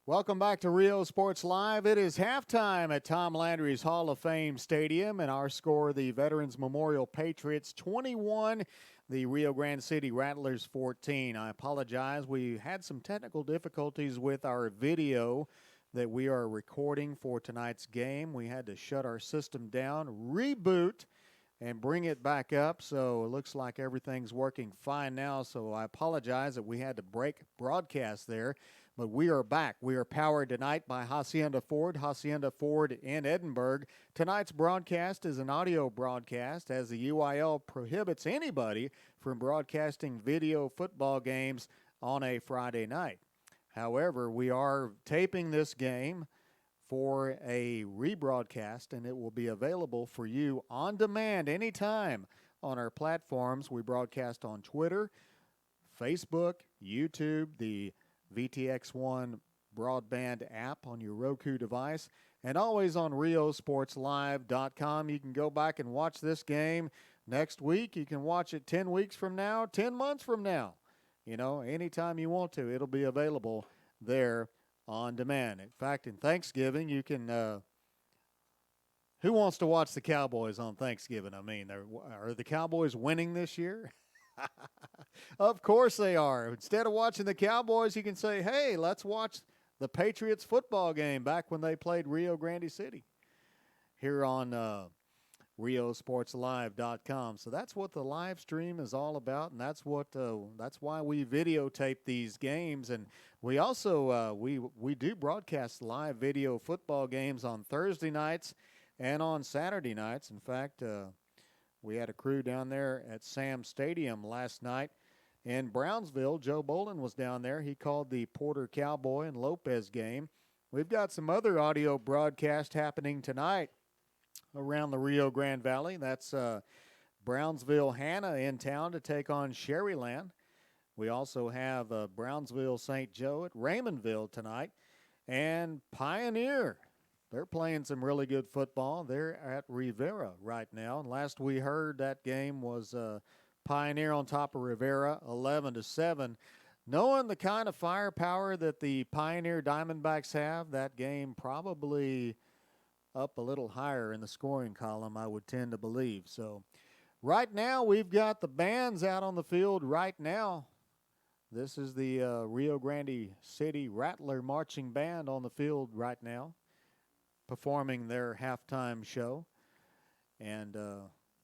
Welcome back to Rio Sports Live. It is halftime at Tom Landry's Hall of Fame Stadium, and our score, the Veterans Memorial Patriots 21, the Rio Grande City Rattlers 14. I apologize. We had some technical difficulties with our video that we are recording for tonight's game. We had to shut our system down, reboot, and bring it back up. So it looks like everything's working fine now. So I apologize that we had to break broadcast there. But we are back. We are powered tonight by Hacienda Ford in Edinburgh. Tonight's broadcast is an audio broadcast, as the UIL prohibits anybody from broadcasting video football games on a Friday night. However, we are taping this game for a rebroadcast, and it will be available for you on demand anytime on our platforms. We broadcast on Twitter, Facebook, YouTube, the VTX1 broadband app on your Roku device, and always on RioSportsLive.com. You can go back and watch this game next week. You can watch it 10 weeks from now, 10 months from now. You know, anytime you want to, it'll be available there on demand. In fact, in Thanksgiving, you can who wants to watch the Cowboys on Thanksgiving? I mean, are the Cowboys winning this year? Of course they are. Instead of watching the Cowboys, you can say, hey, let's watch the Patriots football game back when they played Rio Grande City here on RioSportsLive.com. So that's what the live stream is all about, and that's why we videotape these games. And we also we do broadcast live video football games on Thursday nights and on Saturday nights. In fact, we had a crew down there at Sam Stadium last night in Brownsville. Joe Bolin was down there. He called the Porter Cowboy and Lopez game. We've got some other audio broadcast happening tonight around the Rio Grande Valley. That's Brownsville Hannah in town to take on Sherryland. We also have Brownsville St. Joe at Raymondville tonight. And Pioneer, they're playing some really good football. They're at Rivera right now. And last we heard, that game was Pioneer on top of Rivera, 11-7. Knowing the kind of firepower that the Pioneer Diamondbacks have, that game probably up a little higher in the scoring column, I would tend to believe. So right now we've got the bands out on the field right now. This is the Rio Grande City Rattler Marching Band on the field right now, performing their halftime show. And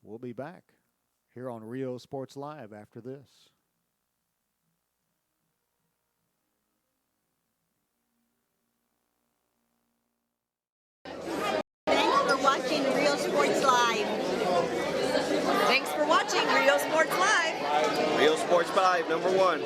we'll be back here on Rio Sports Live after this. Thanks for watching Rio Sports Live. Thanks for watching Rio Sports Live. Rio Sports 5, number 1.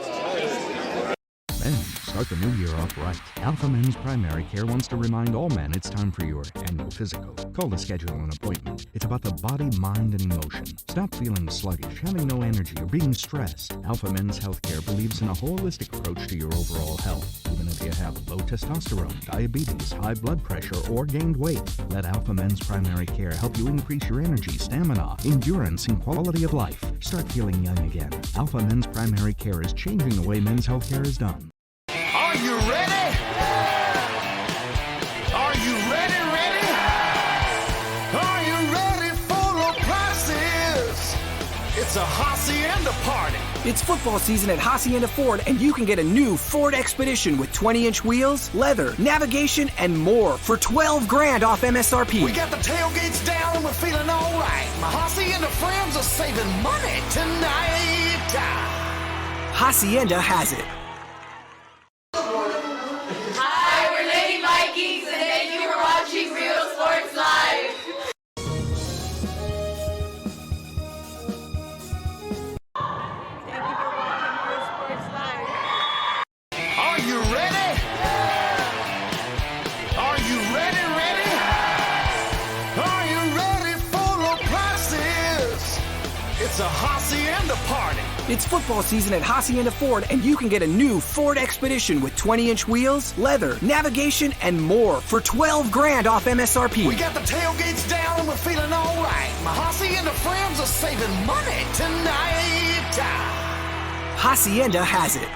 Men, start the new year off right. Alpha Men's Primary Care wants to remind all men it's time for your annual physical. Call to schedule an appointment. It's about the body, mind, and emotion. Stop feeling sluggish, having no energy, or being stressed. Alpha Men's Healthcare believes in a holistic approach to your overall health. Even if you have low testosterone, diabetes, high blood pressure, or gained weight, let Alpha Men's Primary Care help you increase your energy, stamina, endurance, and quality of life. Start feeling young again. Alpha Men's Primary Care is changing the way men's healthcare is done. Are you ready? Are you ready? Are you ready for low prices? It's a Hacienda party. It's football season at Hacienda Ford, and you can get a new Ford Expedition with 20-inch wheels, leather, navigation, and more for $12,000 off MSRP. We got the tailgates down and we're feeling all right. My Hacienda friends are saving money tonight. Hacienda has it. Hi, we're Lady Vikings, and thank you for watching Rio Sports Live. Thank you for watching Rio Sports Live. Are you ready? Are you ready? Are you ready for low prices? It's a Hacienda party. It's football season at Hacienda Ford, and you can get a new Ford Expedition with 20-inch wheels, leather, navigation, and more for $12,000 off MSRP. We got the tailgates down and we're feeling all right. My Hacienda friends are saving money tonight. Hacienda has it.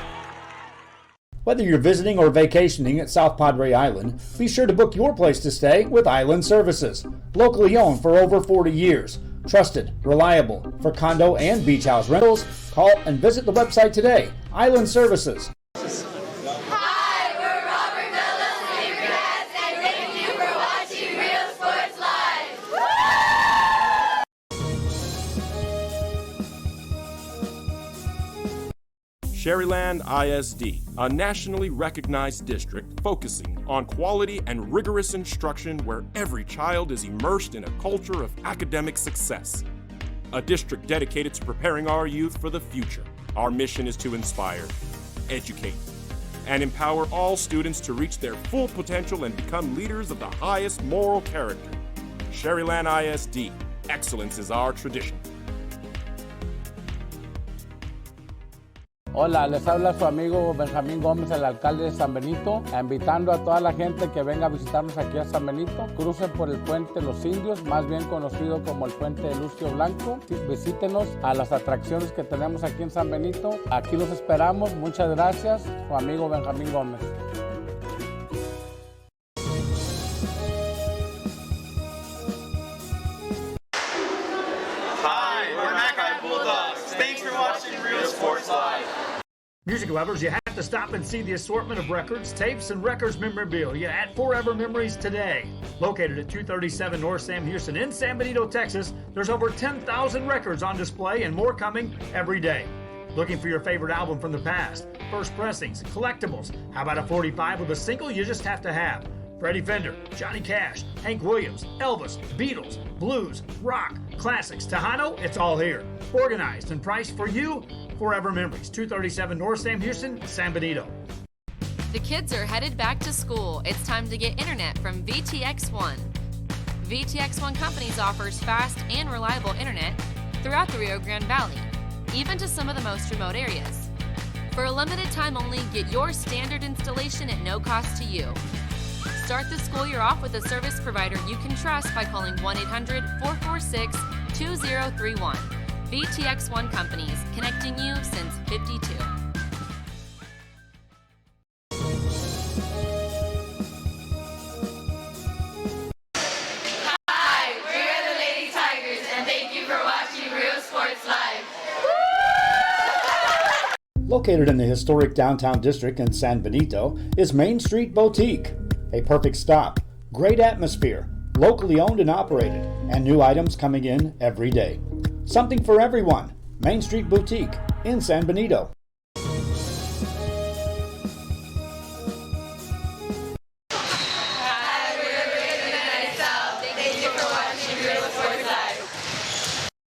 Whether you're visiting or vacationing at South Padre Island, be sure to book your place to stay with Island Services. Locally owned for over 40 years. Trusted, reliable for condo and beach house rentals. Call and visit the website today. Island Services. Hi, we're Robert Bella's favorite cats, and thank you for watching Real Sports Live. Sherryland ISD, a nationally recognized district focusing on quality and rigorous instruction where every child is immersed in a culture of academic success. A district dedicated to preparing our youth for the future. Our mission is to inspire, educate, and empower all students to reach their full potential and become leaders of the highest moral character. Sherryland ISD, excellence is our tradition. Hola, les habla su amigo Benjamín Gómez, el alcalde de San Benito, invitando a toda la gente que venga a visitarnos aquí a San Benito. Crucen por el puente Los Indios, más bien conocido como el puente de Lucio Blanco. Visítenos a las atracciones que tenemos aquí en San Benito. Aquí los esperamos. Muchas gracias. Su amigo Benjamín Gómez. Hi, we're Mackay Bulldogs. Thanks for watching Real Sports Live. Music lovers, you have to stop and see the assortment of records, tapes, and records memorabilia at Forever Memories today. Located at 237 North Sam Houston in San Benito, Texas, there's over 10,000 records on display and more coming every day. Looking for your favorite album from the past, first pressings, collectibles. How about a 45 with a single you just have to have? Freddie Fender, Johnny Cash, Hank Williams, Elvis, Beatles, blues, rock, classics, Tejano, it's all here. Organized and priced for you. Forever Memories, 237 North Sam Houston, San Benito. The kids are headed back to school. It's time to get internet from VTX1. VTX1 Companies offers fast and reliable internet throughout the Rio Grande Valley, even to some of the most remote areas. For a limited time only, get your standard installation at no cost to you. Start the school year off with a service provider you can trust by calling 1-800-446-2031. VTX1 Companies, connecting you since '52. Hi, we're the Lady Tigers, and thank you for watching Real Sports Live. Located in the historic downtown district in San Benito is Main Street Boutique. A perfect stop, great atmosphere, locally owned and operated, and new items coming in every day. Something for everyone. Main Street Boutique in San Benito. Hi, we're the United South. Thank you for watching Real Sports Live.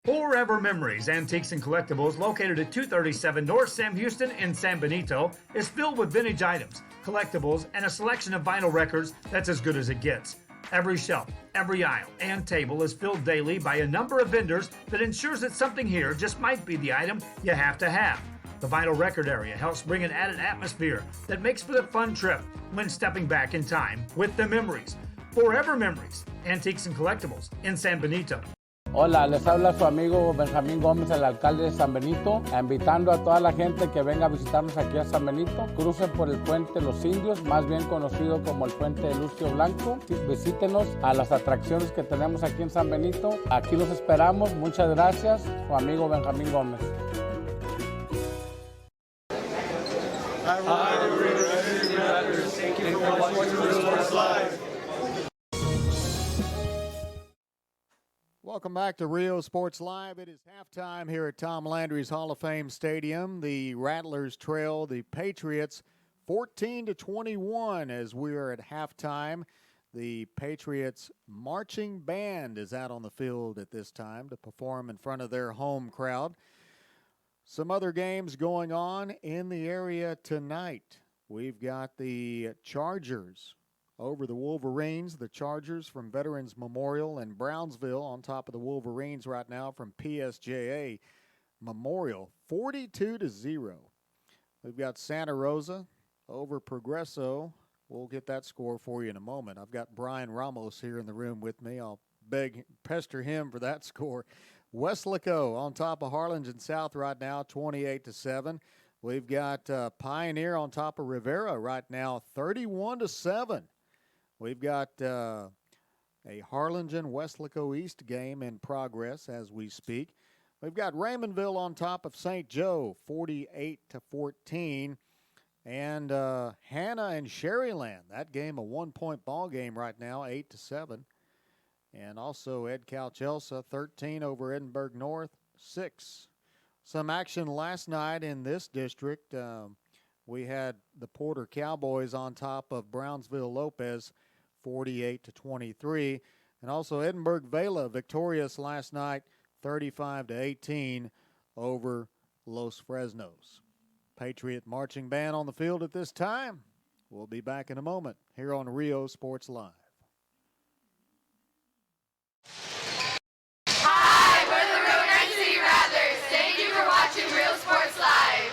Forever Memories, Antiques and Collectibles, located at 237 North Sam Houston in San Benito, is filled with vintage items, collectibles, and a selection of vinyl records that's as good as it gets. Every shelf, every aisle, and table is filled daily by a number of vendors that ensures that something here just might be the item you have to have. The vinyl record area helps bring an added atmosphere that makes for the fun trip when stepping back in time with the memories. Forever Memories, Antiques and Collectibles in San Benito. Hola, les habla su amigo Benjamín Gómez, el alcalde de San Benito, invitando a toda la gente que venga a visitarnos aquí a San Benito. Crucen por el puente Los Indios, más bien conocido como el puente de Lucio Blanco. Visítenos a las atracciones que tenemos aquí en San Benito. Aquí los esperamos. Muchas gracias. Su amigo Benjamín Gómez. Thank you for watching Real Sports Live. Welcome back to Rio Sports Live. It is halftime here at Tom Landry's Hall of Fame Stadium. The Rattlers trail the Patriots 14-21 as we are at halftime. The Patriots marching band is out on the field at this time to perform in front of their home crowd. Some other games going on in the area tonight. We've got the Chargers over the Wolverines. The Chargers from Veterans Memorial in Brownsville on top of the Wolverines right now from PSJA Memorial, 42-0. We've got Santa Rosa over Progresso. We'll get that score for you in a moment. I've got Brian Ramos here in the room with me. I'll pester him for that score. Weslaco on top of Harlingen South right now, 28-7. We've got Pioneer on top of Rivera right now, 31-7. We've got a Harlingen-Weslaco East game in progress as we speak. We've got Raymondville on top of St. Joe, 48-14. And Hannah and Sherryland, that game a 1-point ball game right now, 8-7. And also Ed Cal-Chelsea, 13 over Edinburgh North, 6. Some action last night in this district. We had the Porter Cowboys on top of Brownsville Lopez, 48-23. And also Edinburgh Vela victorious last night, 35-18 over Los Fresnos. Patriot marching band on the field at this time. We'll be back in a moment here on Rio Sports Live. Hi, we're the Rio Grande City Rattlers. Thank you for watching Real Sports Live.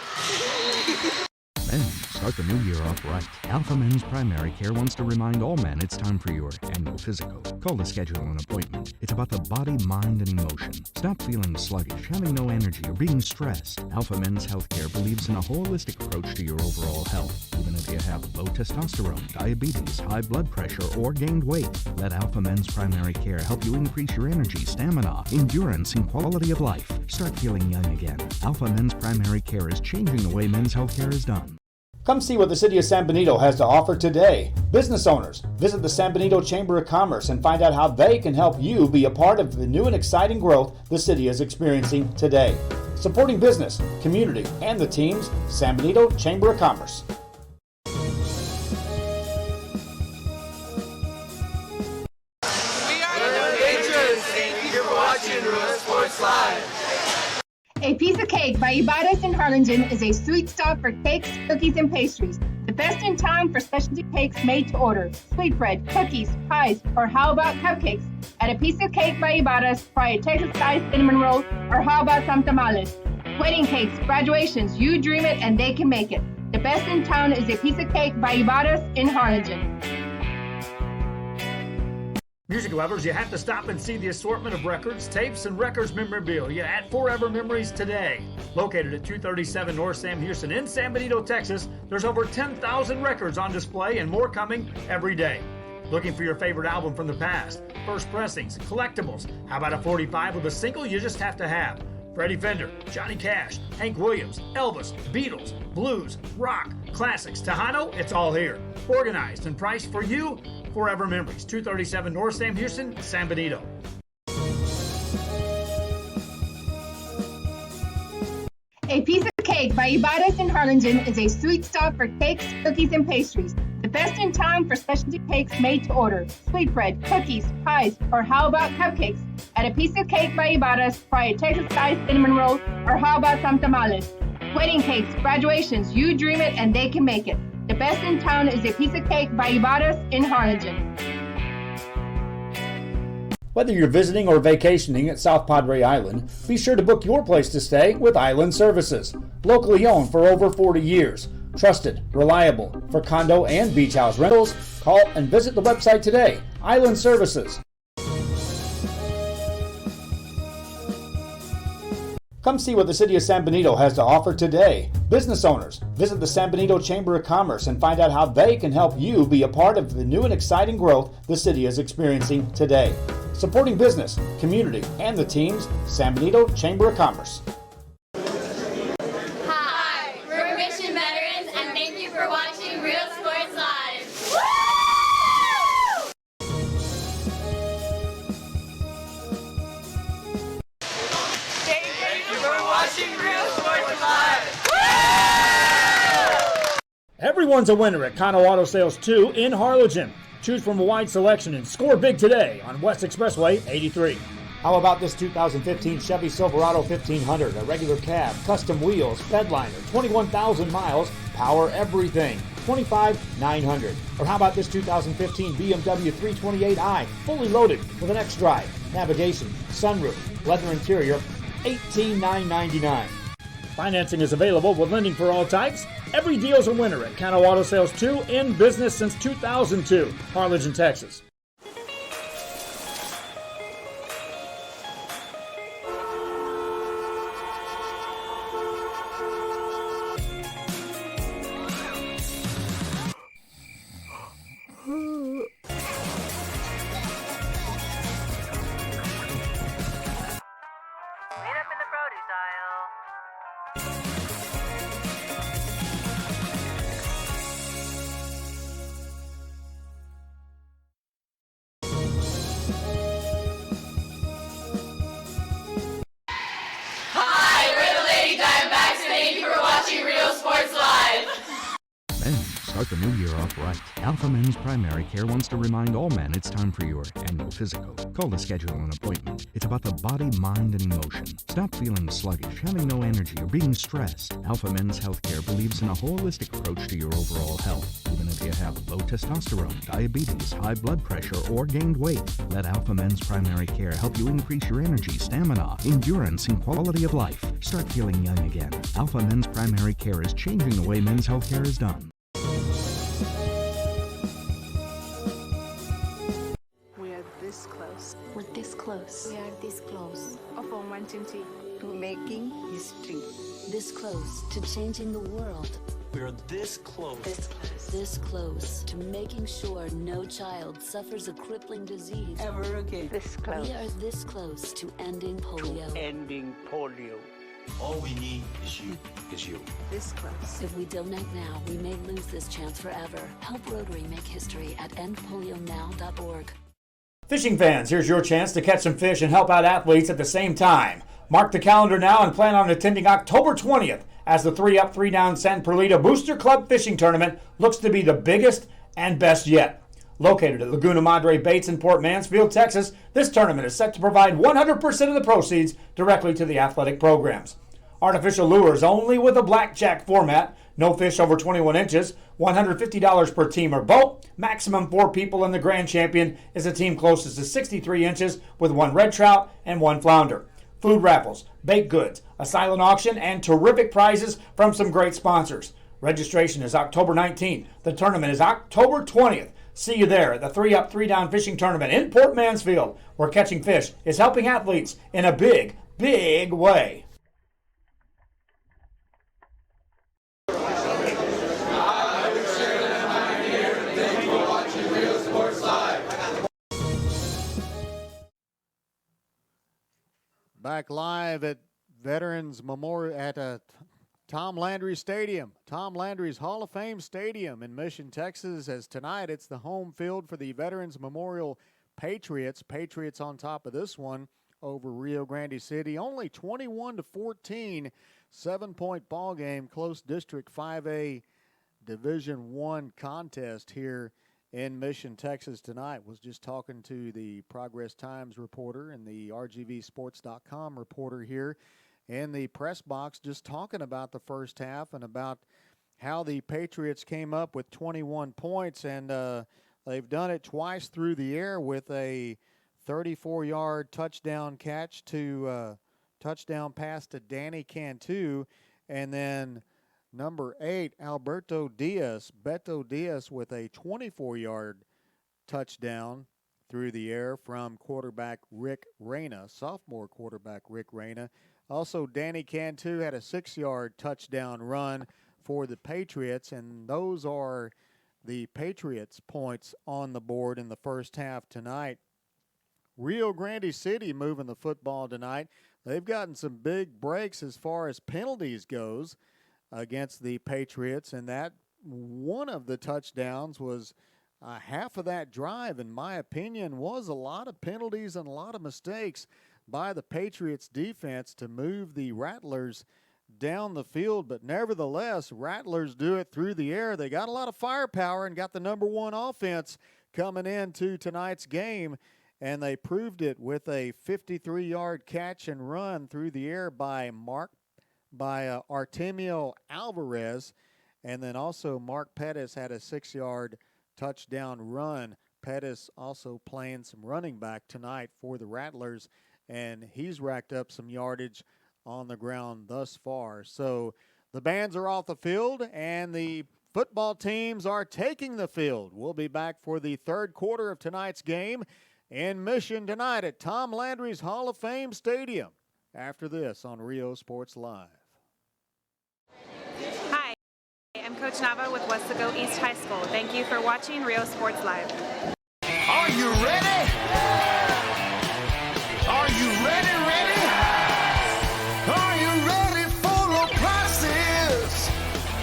Men, start the new year off right. Alpha Men's Primary Care wants to remind all men it's time for your annual physical. Call to schedule an appointment. It's about the body, mind, and emotion. Stop feeling sluggish, having no energy, or being stressed. Alpha Men's Healthcare believes in a holistic approach to your overall health. Even if you have low testosterone, diabetes, high blood pressure, or gained weight, let Alpha Men's Primary Care help you increase your energy, stamina, endurance, and quality of life. Start feeling young again. Alpha Men's Primary Care is changing the way men's healthcare is done. Come see what the City of San Benito has to offer today. Business owners, visit the San Benito Chamber of Commerce and find out how they can help you be a part of the new and exciting growth the city is experiencing today. Supporting business, community, and the teams, San Benito Chamber of Commerce. We are the Patriots. Thank you for watching Real Sports Live. A Piece of Cake by Ibadas in Harlingen is a sweet stop for cakes, cookies, and pastries. The best in town for specialty cakes made to order. Sweetbread, cookies, pies, or how about cupcakes? At A Piece of Cake by Ibadas, try a Texas-style cinnamon roll, or how about some tamales? Wedding cakes, graduations, you dream it and they can make it. The best in town is A Piece of Cake by Ibadas in Harlingen. Music lovers, you have to stop and see the assortment of records, tapes, and records memorabilia at Forever Memories today. Located at 237 North Sam Houston in San Benito, Texas, there's over 10,000 records on display and more coming every day. Looking for your favorite album from the past, first pressings, collectibles. How about a 45 with a single you just have to have? Freddie Fender, Johnny Cash, Hank Williams, Elvis, Beatles, blues, rock, classics, Tejano, it's all here. Organized and priced for you. Forever Memories, 237 North Sam Houston, San Benito. A Piece of Cake by Ibadas in Harlingen is a sweet stop for cakes, cookies, and pastries. The best in town for specialty cakes made to order. Sweetbread, cookies, pies, or how about cupcakes? At A Piece of Cake by Ibadas, try a Texas-style cinnamon roll, or how about some tamales? Wedding cakes, graduations, you dream it and they can make it. The best in town is A Piece of Cake by Ibadas in Harlingen. Whether you're visiting or vacationing at South Padre Island, be sure to book your place to stay with Island Services. Locally owned for over 40 years. Trusted, reliable for condo and beach house rentals. Call and visit the website today. Island Services. Come see what the City of San Benito has to offer today. Business owners, visit the San Benito Chamber of Commerce and find out how they can help you be a part of the new and exciting growth the city is experiencing today. Supporting business, community, and the teams, San Benito Chamber of Commerce. Hi, we're Mission Veterans, and thank you for watching Real Sports Live. Thank you for watching Real Sports Live. Everyone's a winner at Kano Auto Sales 2 in Harlingen. Choose from a wide selection and score big today on West Expressway 83. How about this 2015 Chevy Silverado 1500, a regular cab, custom wheels, bedliner, 21,000 miles, power everything, $25,900. Or how about this 2015 BMW 328i, fully loaded with an X-Drive, navigation, sunroof, leather interior, $18,999. Financing is available with lending for all types. Every deal's a winner at Kano Auto Sales 2, in business since 2002, Harlingen, Texas. Start the new year off right. Alpha Men's Primary Care wants to remind all men it's time for your annual physical. Call to schedule an appointment. It's about the body, mind, and emotion. Stop feeling sluggish, having no energy, or being stressed. Alpha Men's Healthcare believes in a holistic approach to your overall health. Even if you have low testosterone, diabetes, high blood pressure, or gained weight, let Alpha Men's Primary Care help you increase your energy, stamina, endurance, and quality of life. Start feeling young again. Alpha Men's Primary Care is changing the way men's healthcare is done. We are this close. We're this close. We are this close. Of wanting to making history. This close to changing the world. We are this close. This close. This close to making sure no child suffers a crippling disease Ever again. This close. We are this close to ending polio. Ending polio. All we need is you. This close. If we donate now, we may lose this chance forever. Help Rotary make history at endpolionow.org. Fishing fans, here's your chance to catch some fish and help out athletes at the same time. Mark the calendar now and plan on attending October 20th as the 3-Up, 3-Down San Perlita Booster Club Fishing Tournament looks to be the biggest and best yet. Located at Laguna Madre Baits in Port Mansfield, Texas, this tournament is set to provide 100% of the proceeds directly to the athletic programs. Artificial lures only with a blackjack format, no fish over 21 inches, $150 per team or boat, maximum 4 people, and the grand champion is a team closest to 63 inches with 1 red trout and 1 flounder. Food raffles, baked goods, a silent auction, and terrific prizes from some great sponsors. Registration is October 19th. The tournament is October 20th. See you there at the 3-Up, 3-Down Fishing Tournament in Port Mansfield, where catching fish is helping athletes in a big, big way. Back live at Veterans Memorial at Tom Landry Stadium. Tom Landry's Hall of Fame Stadium in Mission, Texas, as tonight it's the home field for the Veterans Memorial Patriots. Patriots on top of this one over Rio Grande City. Only 21-14, 7-point ball game, close District 5A Division I contest here in Mission, Texas tonight. Was just talking to the Progress Times reporter and the RGVsports.com reporter here in the press box, just talking about the first half and about how the Patriots came up with 21 points, and they've done it twice through the air with a 34-yard touchdown catch to touchdown pass to Danny Cantu, and then number 8, Beto Diaz with a 24-yard touchdown through the air from quarterback Rick Reyna, sophomore quarterback Rick Reyna. Also, Danny Cantu had a 6-yard touchdown run for the Patriots, and those are the Patriots' points on the board in the first half tonight. Rio Grande City moving the football tonight. They've gotten some big breaks as far as penalties goes against the Patriots, and that one of the touchdowns was half of that drive, in my opinion, was a lot of penalties and a lot of mistakes by the Patriots defense to move the Rattlers down the field. But nevertheless, Rattlers do it through the air. They got a lot of firepower and got the number 1 offense coming into tonight's game, and they proved it with a 53-yard catch and run through the air by Artemio Alvarez, and then also Mark Pettis had a 6-yard touchdown run. Pettis also playing some running back tonight for the Rattlers, and he's racked up some yardage on the ground thus far. So the bands are off the field, and the football teams are taking the field. We'll be back for the third quarter of tonight's game in Mission tonight at Tom Landry's Hall of Fame Stadium after this on Rio Sports Live. Hi, I'm Coach Nava with Westaco East High School. Thank you for watching Rio Sports Live. Are you ready? Are you ready? Are you ready for the prices?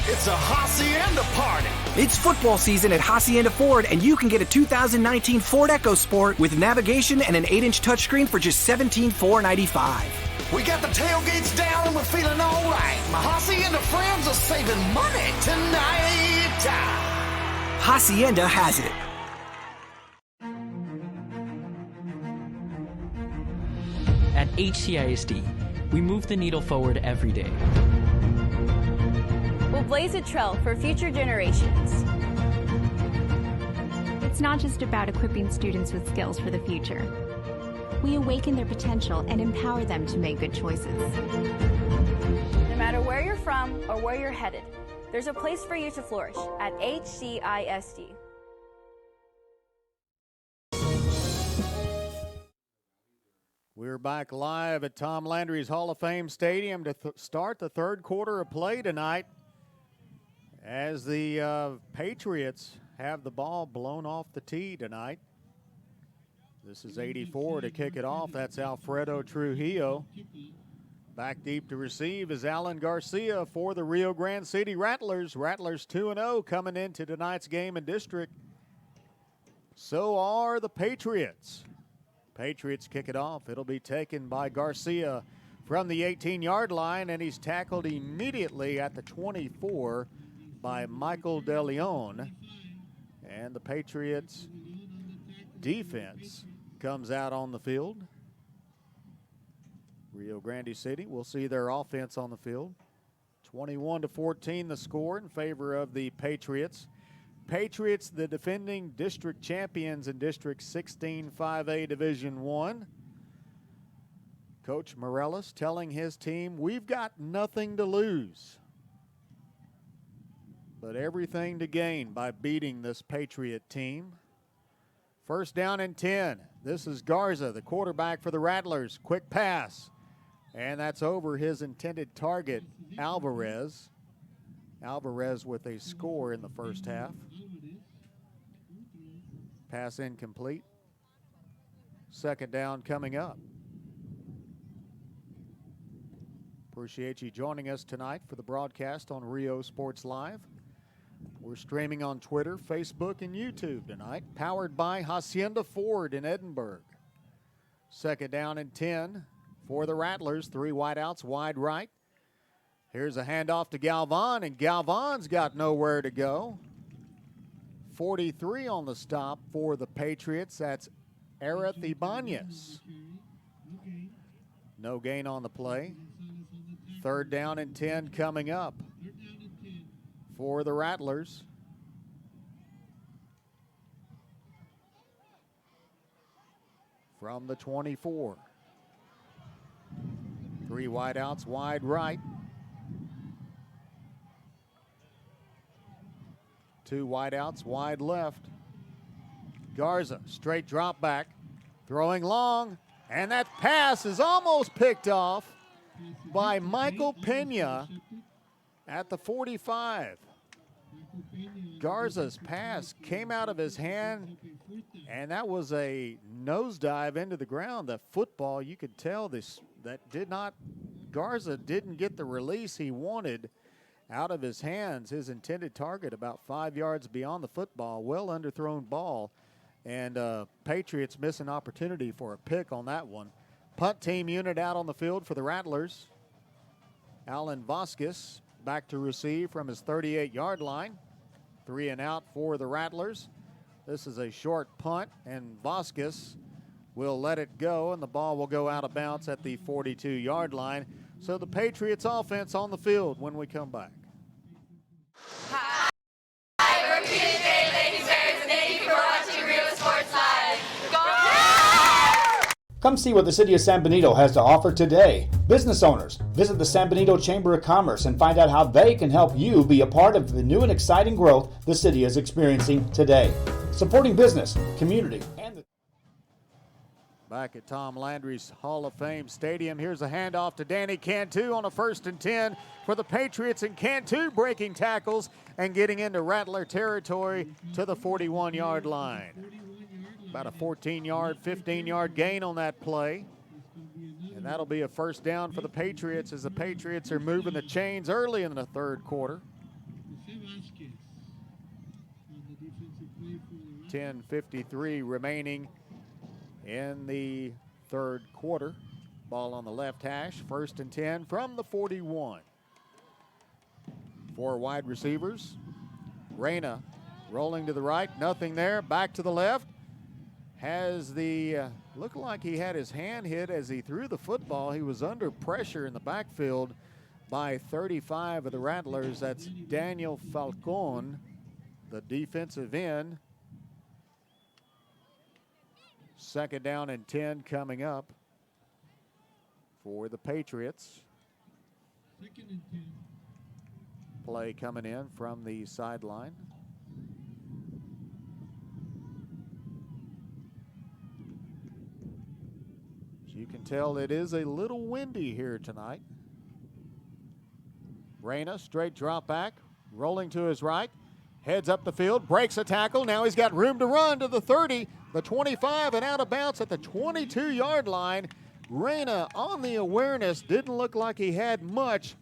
It's a hacienda party. It's football season at Hacienda Ford, and you can get a 2019 Ford EcoSport with navigation and an 8-inch touchscreen for just $17,495. We got the tailgates down and we're feeling all right. My Hacienda friends are saving money tonight. Hacienda has it. At HCISD, we move the needle forward every day. We'll blaze a trail for future generations. It's not just about equipping students with skills for the future. We awaken their potential and empower them to make good choices. No matter where you're from or where you're headed, there's a place for you to flourish at HCISD. We're back live at Tom Landry's Hall of Fame Stadium to start the third quarter of play tonight as the Patriots have the ball blown off the tee tonight. This is 84 to kick it off. That's Alfredo Trujillo. Back deep to receive is Alan Garcia for the Rio Grande City Rattlers. Rattlers 2-0 coming into tonight's game in district. So are the Patriots. Patriots kick it off. It'll be taken by Garcia from the 18-yard line, and he's tackled immediately at the 24 by Michael DeLeon. And the Patriots defense comes out on the field. Rio Grande City will see their offense on the field. 21-14 the score in favor of the Patriots. Patriots, the defending district champions in District 16 5A Division I. Coach Morellis telling his team, we've got nothing to lose, but everything to gain by beating this Patriot team. First down and 10. This is Garza, the quarterback for the Rattlers. Quick pass, and that's over his intended target, Alvarez. Alvarez with a score in the first half. Pass incomplete. Second down coming up. Appreciate you joining us tonight for the broadcast on Rio Sports Live. We're streaming on Twitter, Facebook, and YouTube tonight, powered by Hacienda Ford in Edinburgh. Second down and 10 for the Rattlers. 3 wideouts, wide right. Here's a handoff to Galvan, and Galvan's got nowhere to go. 43 on the stop for the Patriots. That's Areth Ibanez. No gain on the play. Third down and 10 coming up for the Rattlers. From the 24. 3 wideouts, wide right. 2 wideouts, wide left. Garza, straight drop back, throwing long, and that pass is almost picked off by Michael Pena at the 45. Garza's pass came out of his hand, and that was a nosedive into the ground. The football, you could tell Garza didn't get the release he wanted out of his hands. His intended target about 5 yards beyond the football, well underthrown ball, and Patriots miss an opportunity for a pick on that one. Punt team unit out on the field for the Rattlers. Alan Vasquez back to receive from his 38-yard line. 3 and out for the Rattlers. This is a short punt, and Vasquez will let it go, and the ball will go out of bounds at the 42-yard line. So the Patriots offense on the field when we come back. Hi, we're PJ Lady Bears, and thank you for watching Rio Sports Live. Go! Come see what the City of San Benito has to offer today. Business owners, visit the San Benito Chamber of Commerce and find out how they can help you be a part of the new and exciting growth the city is experiencing today. Supporting business, community, and the... Back at Tom Landry's Hall of Fame Stadium, here's a handoff to Danny Cantu on a 1st and 10 for the Patriots, and Cantu breaking tackles and getting into Rattler territory to the 41-yard line. About a 14-yard, 15-yard gain on that play. And that'll be a first down for the Patriots as the Patriots are moving the chains early in the third quarter. 10:53 remaining in the third quarter. Ball on the left hash, 1st and 10 from the 41. 4 wide receivers. Reyna Rolling to the right, nothing there. Back to the left. Has the, looked like he had his hand hit as he threw the football. He was under pressure in the backfield by 35 of the Rattlers. That's Daniel Falcon, the defensive end. 2nd down and 10 coming up for the Patriots. Play coming in from the sideline. As you can tell, it is a little windy here tonight. Reyna, straight drop back, rolling to his right, heads up the field, breaks a tackle. Now he's got room to run to the 30, the 25, and out of bounds at the 22-yard line. Reyna on the awareness, didn't look like he had much.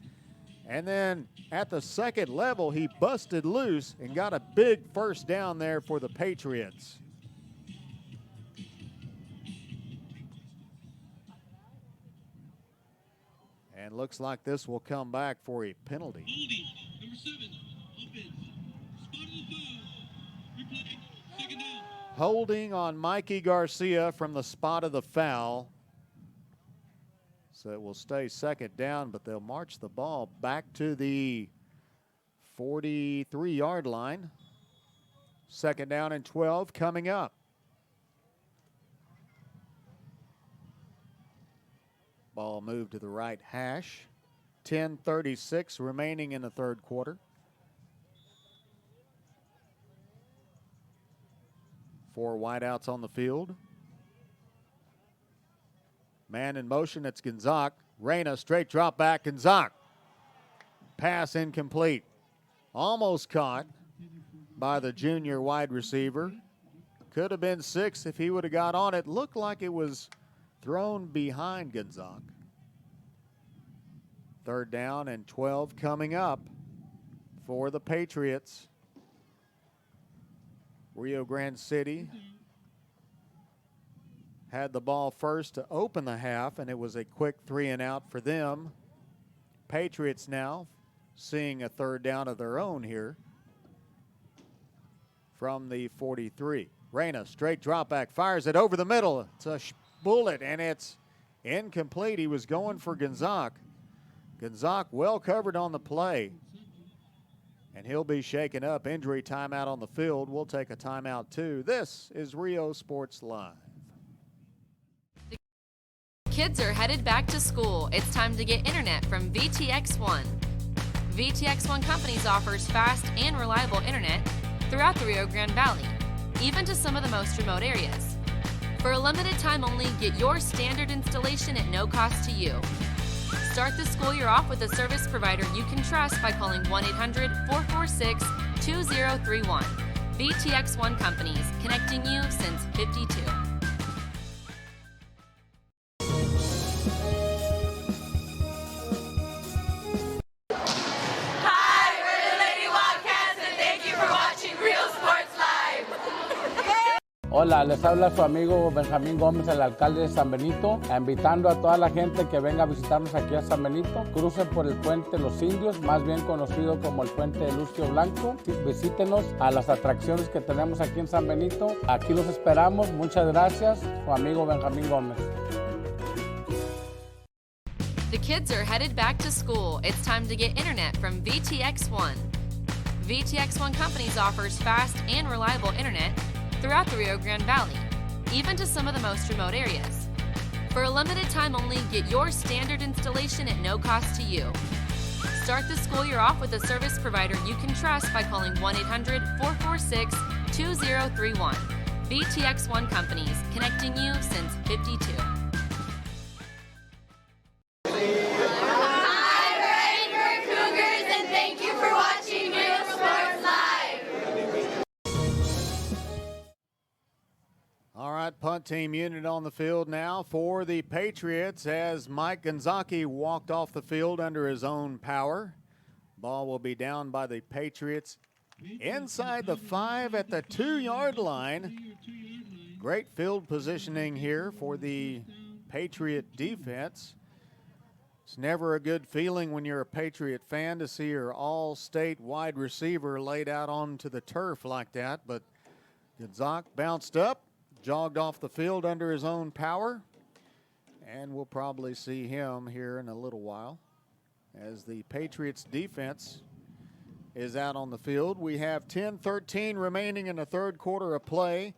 And then at the second level, he busted loose and got a big first down there for the Patriots. And looks like this will come back for a penalty. Number 7, open. Spot on the foul. Replay, 2nd down. Holding on Mikey Garcia from the spot of the foul. So it will stay 2nd down, but they'll march the ball back to the 43-yard line. 2nd down and 12 coming up. Ball moved to the right hash. 10:36 remaining in the 3rd quarter. 4 wideouts on the field. Man in motion, it's Gonzalez. Reyna, straight drop back, Gonzalez. Pass incomplete. Almost caught by the junior wide receiver. Could have been 6 if he would have got on it. Looked like it was thrown behind Gonzalez. 3rd down and 12 coming up for the Patriots. Rio Grande City had the ball first to open the half, and it was a quick 3 and out for them. Patriots now seeing a 3rd down of their own here from the 43. Reyna, straight drop back, fires it over the middle. It's a bullet, and it's incomplete. He was going for Gonzalez. Gonzalez well covered on the play, and he'll be shaken up. Injury timeout on the field. We'll take a timeout too. This is Rio Sports Live. Kids are headed back to school. It's time to get internet from VTX1. VTX1 Companies offers fast and reliable internet throughout the Rio Grande Valley, even to some of the most remote areas. For a limited time only, get your standard installation at no cost to you. Start the school year off with a service provider you can trust by calling 1-800-446-2031. VTX1 Companies, connecting you since '52. Hola, les habla su amigo Benjamín Gómez, el alcalde de San Benito, invitando a toda la gente que venga a visitarnos aquí a San Benito. Crucen por el puente Los Indios, más bien conocido como el puente de Lucio Blanco. Visítenos a las atracciones que tenemos aquí en San Benito. Aquí los esperamos. Muchas gracias. Su amigo Benjamín Gómez. The kids are headed back to school. It's time to get internet from VTX1. VTX1 Companies offers fast and reliable internet throughout the Rio Grande Valley, even to some of the most remote areas. For a limited time only, get your standard installation at no cost to you. Start the school year off with a service provider you can trust by calling 1-800-446-2031. VTX1 Companies, connecting you since '52. All right, punt team unit on the field now for the Patriots as Mike Gonzalez walked off the field under his own power. Ball will be down by the Patriots inside the 5 at the 2-yard line. Great field positioning here for the Patriot defense. It's never a good feeling when you're a Patriot fan to see your all-state wide receiver laid out onto the turf like that, but Gonzalez bounced up, jogged off the field under his own power, and we'll probably see him here in a little while as the Patriots defense is out on the field. We have 10-13 remaining in the third quarter of play.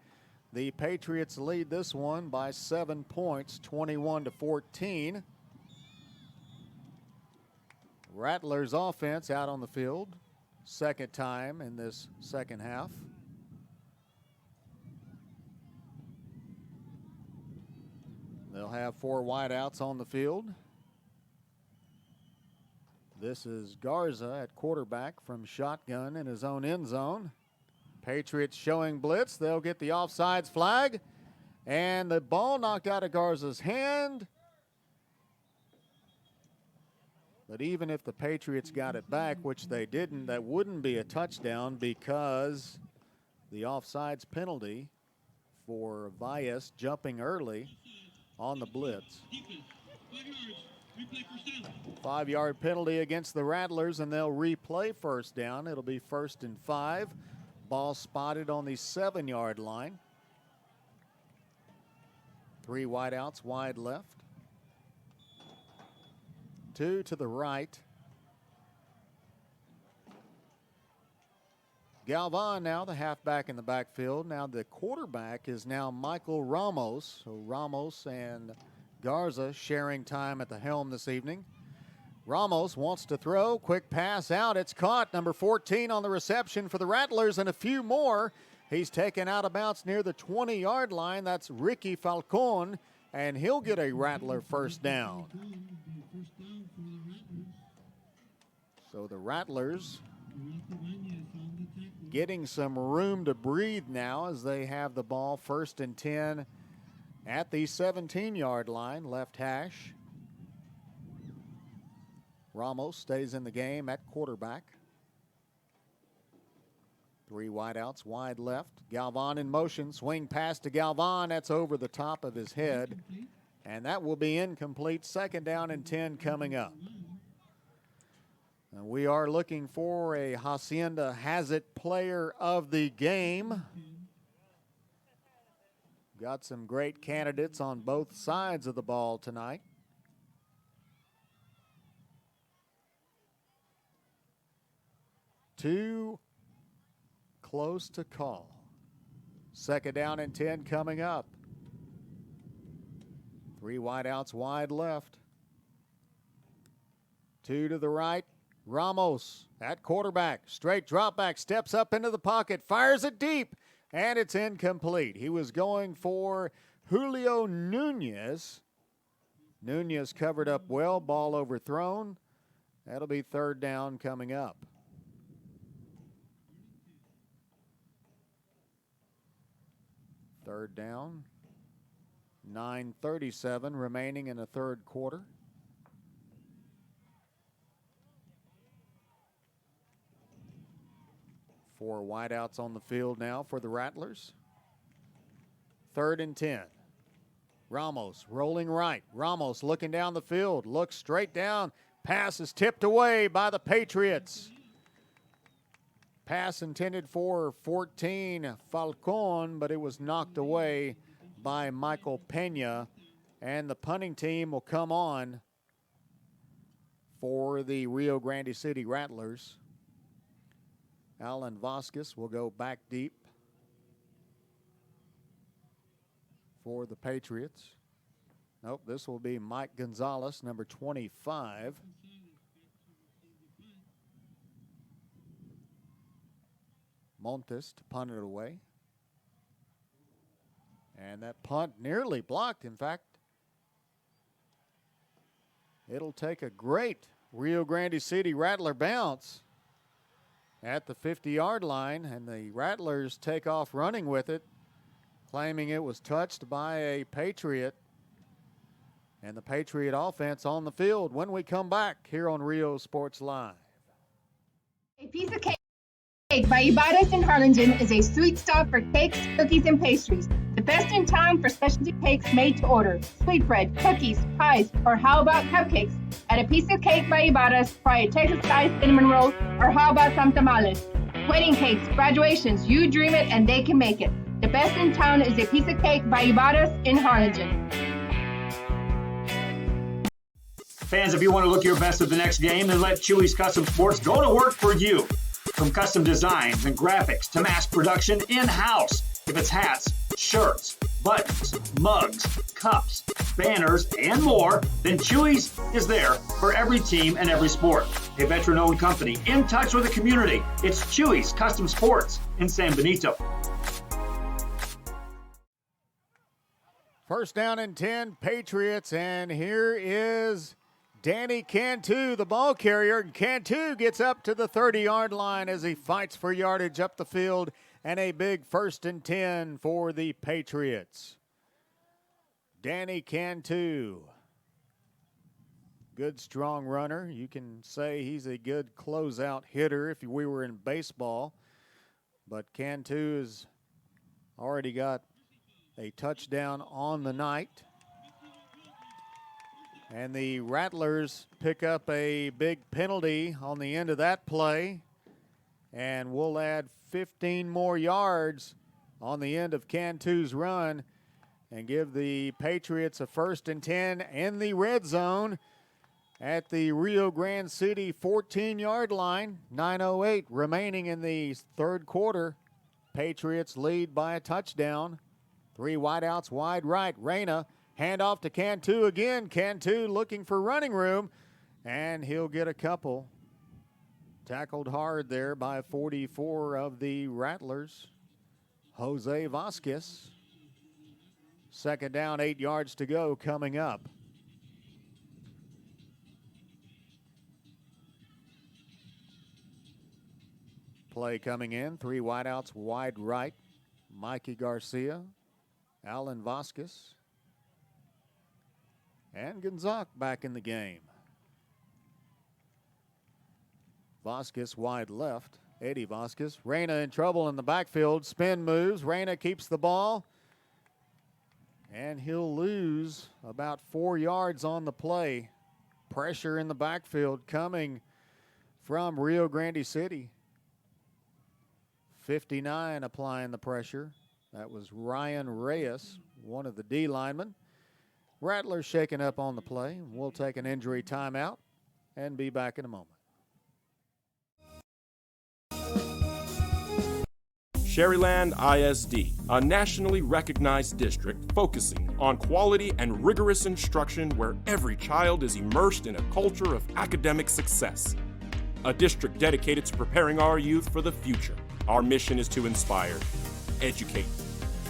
The Patriots lead this one by 7 points, 21-14. Rattlers offense out on the field, second time in this second half. They'll have 4 wideouts on the field. This is Garza at quarterback from shotgun in his own end zone. Patriots showing blitz. They'll get the offsides flag. And the ball knocked out of Garza's hand. But even if the Patriots got it back, which they didn't, that wouldn't be a touchdown because the offsides penalty for Valles jumping early on the blitz. 5-yard penalty against the Rattlers, and they'll replay first down. It'll be 1st and 5. Ball spotted on the 7-yard line. 3 wideouts wide left. 2 to the right. Galvan now the halfback in the backfield. Now the quarterback is now Michael Ramos. So Ramos and Garza sharing time at the helm this evening. Ramos wants to throw. Quick pass out. It's caught. Number 14 on the reception for the Rattlers and a few more. He's taken out of bounds near the 20-yard line. That's Ricky Falcon, and he'll get a Rattler first down. So the Rattlers getting some room to breathe now as they have the ball 1st and 10 at the 17-yard line, left hash. Ramos stays in the game at quarterback. 3 wideouts wide left. Galvan in motion. Swing pass to Galvan. That's over the top of his head. And that will be incomplete. 2nd down and 10 coming up. And we are looking for a Hacienda Has It player of the game. Got some great candidates on both sides of the ball tonight. Too close to call. 2nd down and 10 coming up. 3 wideouts wide left. 2 to the right. Ramos at quarterback. Straight drop back. Steps up into the pocket. Fires it deep. And it's incomplete. He was going for Julio Nunez. Nunez covered up well. Ball overthrown. That'll be 3rd down coming up. 3rd down. 9:37 remaining in the third quarter. Four wideouts on the field now for the Rattlers. 3rd and 10. Ramos rolling right. Ramos looking down the field. Looks straight down. Pass is tipped away by the Patriots. Pass intended for 14 Falcon, but it was knocked away by Michael Pena. And the punting team will come on for the Rio Grande City Rattlers. Alan Vasquez will go back deep for the Patriots. Nope, this will be Mike Gonzalez, number 25. Montes to punt it away. And that punt nearly blocked. In fact, it'll take a great Rio Grande City Rattler bounce at the 50-yard line, and the Rattlers take off running with it, claiming it was touched by a Patriot. And the Patriot offense on the field when we come back here on Rio Sports Live. A piece of cake. Cake by Ibadas in Harlingen is a sweet stop for cakes, cookies, and pastries. The best in town for specialty cakes made to order. Sweetbread, cookies, pies, or how about cupcakes? Add a piece of cake by Ibadas, try a Texas-style cinnamon roll, or how about some tamales? Wedding cakes, graduations, you dream it and they can make it. The best in town is a piece of cake by Ibadas in Harlingen. Fans, if you want to look your best at the next game, then let Chewy's Custom Sports go to work for you. From custom designs and graphics to mass production in-house. If it's hats, shirts, buttons, mugs, cups, banners, and more, then Chewy's is there for every team and every sport. A veteran-owned company in touch with the community. It's Chewy's Custom Sports in San Benito. First down and 10, Patriots, and here is Danny Cantu, the ball carrier. Cantu gets up to the 30-yard line as he fights for yardage up the field, and a big 1st and 10 for the Patriots. Danny Cantu, good strong runner. You can say he's a good closeout hitter if we were in baseball, but Cantu has already got a touchdown on the night. And the Rattlers pick up a big penalty on the end of that play. And we'll add 15 more yards on the end of Cantu's run and give the Patriots a 1st and 10 in the red zone at the Rio Grande City 14-yard line. 9:08 remaining in the third quarter. Patriots lead by a touchdown. 3 wideouts wide right. Reyna. Hand off to Cantu again. Cantu looking for running room, and he'll get a couple. Tackled hard there by 44 of the Rattlers, Jose Vasquez. 2nd down, 8 yards to go coming up. Play coming in, 3 wideouts wide right. Mikey Garcia, Alan Vasquez, and Gonzalez back in the game. Vasquez wide left. Eddie Vasquez. Reyna in trouble in the backfield. Spin moves. Reyna keeps the ball. And he'll lose about 4 yards on the play. Pressure in the backfield coming from Rio Grande City. 59 applying the pressure. That was Ryan Reyes, one of the D linemen. Rattlers shaking up on the play. We'll take an injury timeout and be back in a moment. Sherryland ISD, a nationally recognized district focusing on quality and rigorous instruction where every child is immersed in a culture of academic success. A district dedicated to preparing our youth for the future. Our mission is to inspire, educate,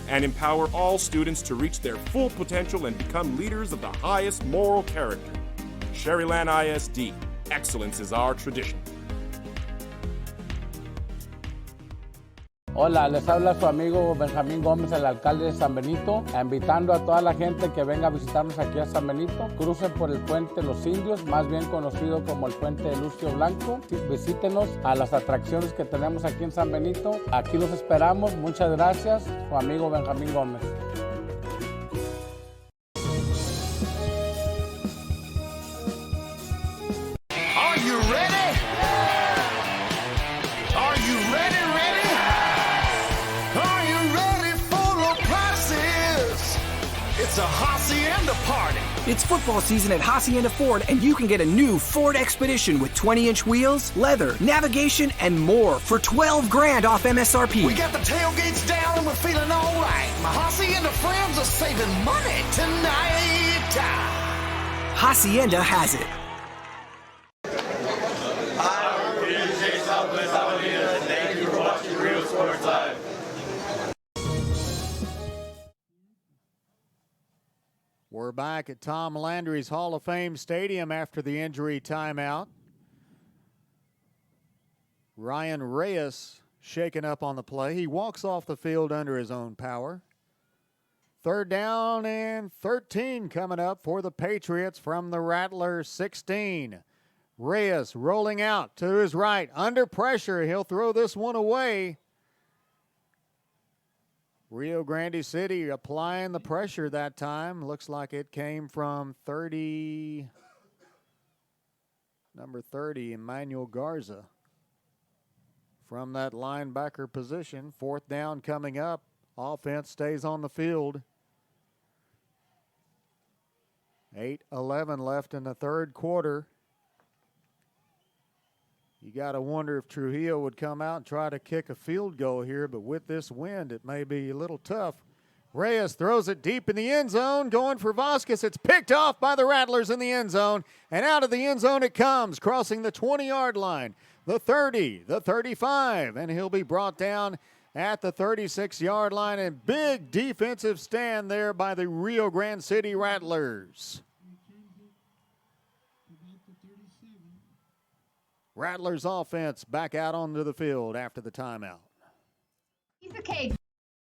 and empower all students to reach their full potential and become leaders of the highest moral character. Sherryland ISD, excellence is our tradition. Hola, les habla su amigo Benjamín Gómez, el alcalde de San Benito, invitando a toda la gente que venga a visitarnos aquí a San Benito. Crucen por el puente Los Indios, más bien conocido como el puente de Lucio Blanco. Visítenos a las atracciones que tenemos aquí en San Benito. Aquí los esperamos. Muchas gracias. Su amigo Benjamín Gómez. Are you ready? Are you ready? Are you ready for the prices? It's a hacienda party. It's football season at Hacienda Ford, and you can get a new Ford Expedition with 20-inch wheels, leather, navigation, and more for $12,000 off MSRP. We got the tailgates down and we're feeling all right. My hacienda friends are saving money tonight. Hacienda has it. Thank you for watching Real Sports Live. We're back at Tom Landry's Hall of Fame Stadium after the injury timeout. Ryan Reyes shaken up on the play. He walks off the field under his own power. 3rd down and 13 coming up for the Patriots from the Rattlers 16. Reyes rolling out to his right. Under pressure, he'll throw this one away. Rio Grande City applying the pressure that time. Looks like it came from number 30, Emmanuel Garza. From that linebacker position, 4th down coming up. Offense stays on the field. 8:11 left in the third quarter. You got to wonder if Trujillo would come out and try to kick a field goal here, but with this wind, it may be a little tough. Reyes throws it deep in the end zone, going for Vasquez. It's picked off by the Rattlers in the end zone, and out of the end zone it comes, crossing the 20-yard line, the 30, the 35, and he'll be brought down at the 36-yard line. And big defensive stand there by the Rio Grande City Rattlers. Rattlers offense back out onto the field after the timeout. Piece of Cake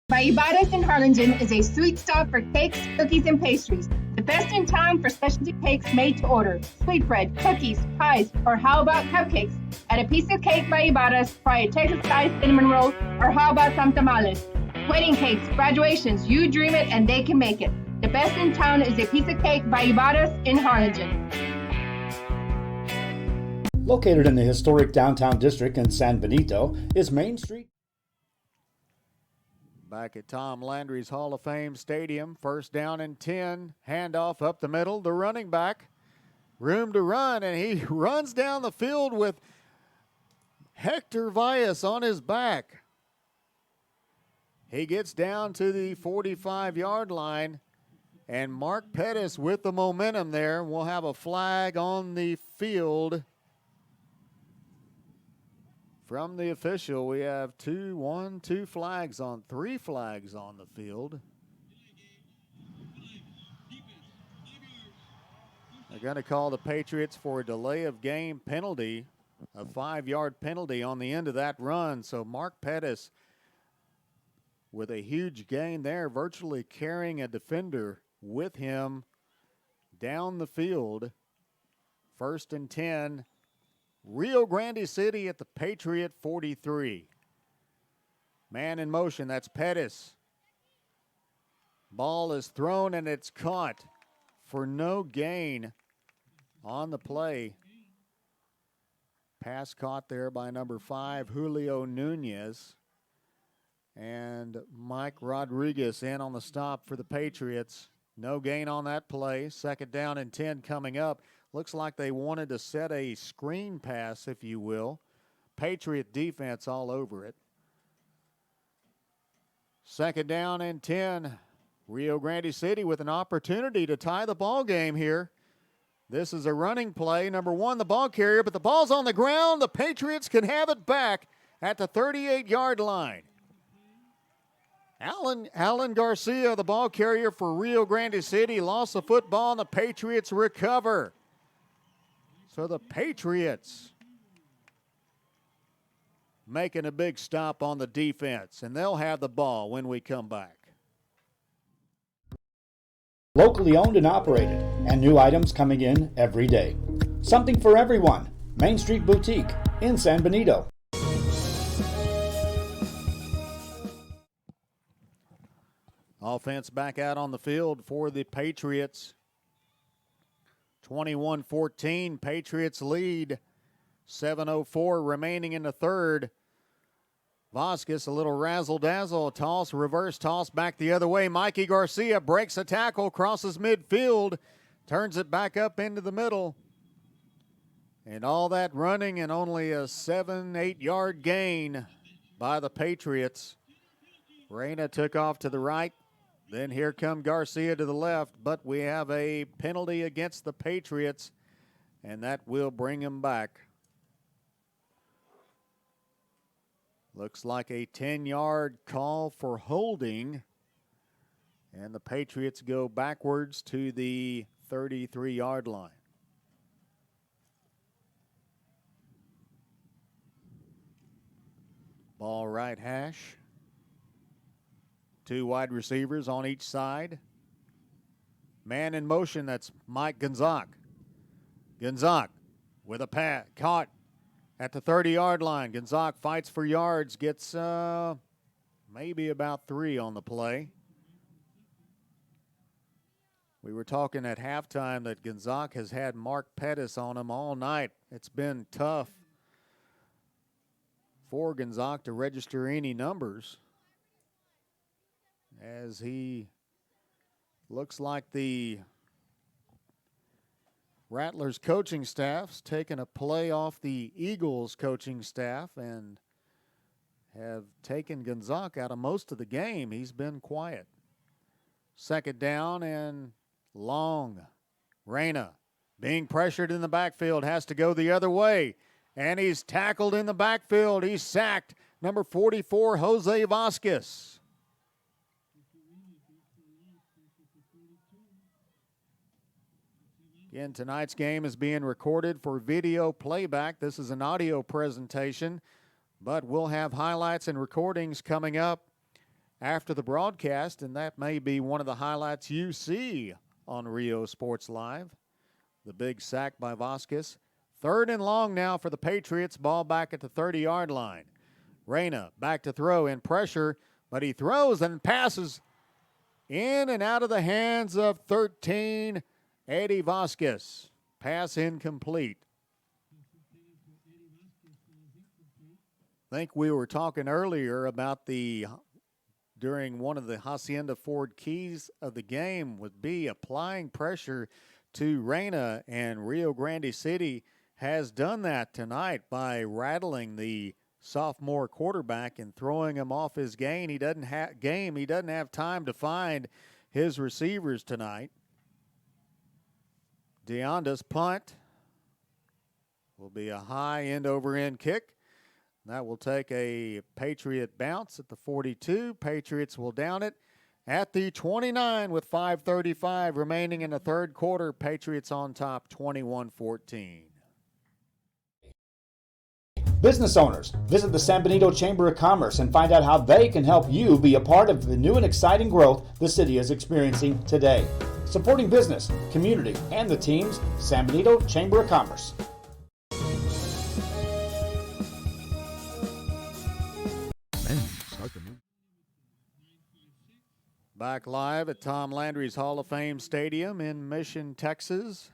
by Ibadas in Harlingen is a sweet stop for cakes, cookies, and pastries. The best in town for specialty cakes made to order. Sweetbread, cookies, pies, or how about cupcakes? At a Piece of Cake by Ibadas, try a Texas-style cinnamon roll, or how about some tamales? Wedding cakes, graduations, you dream it and they can make it. The best in town is a Piece of Cake by Ibadas in Harlingen. Located in the historic downtown district in San Benito is Main Street. Back at Tom Landry's Hall of Fame Stadium, 1st down and 10, handoff up the middle, the running back, room to run, and he runs down the field with Hector Valles on his back. He gets down to the 45-yard line, and Mark Pettis with the momentum there will have a flag on the field. From the official, we have three flags on the field. They're going to call the Patriots for a delay of game penalty, a 5-yard penalty on the end of that run. So Mark Pettis with a huge gain there, virtually carrying a defender with him down the field. 1st and 10. Rio Grande City at the Patriot 43. Man in motion, that's Pettis. Ball is thrown and it's caught for no gain on the play. Pass caught there by number 5, Julio Nunez. And Mike Rodriguez in on the stop for the Patriots. No gain on that play. 2nd down and 10 coming up. Looks like they wanted to set a screen pass, if you will. Patriot defense all over it. 2nd down and 10. Rio Grande City with an opportunity to tie the ball game here. This is a running play. Number 1, the ball carrier, but the ball's on the ground. The Patriots can have it back at the 38-yard line. Alan Garcia, the ball carrier for Rio Grande City, lost the football, and the Patriots recover. So the Patriots making a big stop on the defense, and they'll have the ball when we come back. Locally owned and operated, and new items coming in every day. Something for everyone. Main Street Boutique in San Benito. Offense back out on the field for the Patriots. 21-14, Patriots lead. 7:04 remaining in the third. Vasquez, a little razzle-dazzle, toss, reverse toss back the other way. Mikey Garcia breaks a tackle, crosses midfield, turns it back up into the middle. And all that running and only a 7-8 yard gain by the Patriots. Reyna took off to the right. Then here come Garcia to the left, but we have a penalty against the Patriots, and that will bring him back. Looks like a 10-yard call for holding, and the Patriots go backwards to the 33-yard line. Ball right hash. 2 wide receivers on each side. Man in motion, that's Mike Gonzalez. Gonzalez with a pass. Caught at the 30-yard line. Gonzaga fights for yards, gets maybe about 3 on the play. We were talking at halftime that Gonzaga has had Mark Pettis on him all night. It's been tough for Gonzaga to register any numbers, as he looks like the Rattlers coaching staff's taken a play off the Eagles coaching staff and have taken Gonzaga out of most of the game. He's been quiet. Second down and long. Reyna being pressured in the backfield, has to go the other way, and he's tackled in the backfield. He's sacked. Number 44, Jose Vasquez. Again, tonight's game is being recorded for video playback. This is an audio presentation, but we'll have highlights and recordings coming up after the broadcast, and that may be one of the highlights you see on Rio Sports Live. The big sack by Vasquez. Third and long now for the Patriots. Ball back at the 30-yard line. Reyna back to throw in pressure, but he throws and passes in and out of the hands of 13, Eddie Vasquez. Pass incomplete. I think we were talking earlier about during one of the Hacienda Ford keys of the game would be applying pressure to Reyna, and Rio Grande City has done that tonight by rattling the sophomore quarterback and throwing him off his game. He doesn't have time to find his receivers tonight. Deonda's punt will be a high end-over-end kick. That will take a Patriot bounce at the 42. Patriots will down it at the 29 with 5:35 remaining in the third quarter. Patriots on top, 21-14. Business owners, visit the San Benito Chamber of Commerce and find out how they can help you be a part of the new and exciting growth the city is experiencing today. Supporting business, community, and the teams, San Benito Chamber of Commerce. Back live at Tom Landry's Hall of Fame Stadium in Mission, Texas.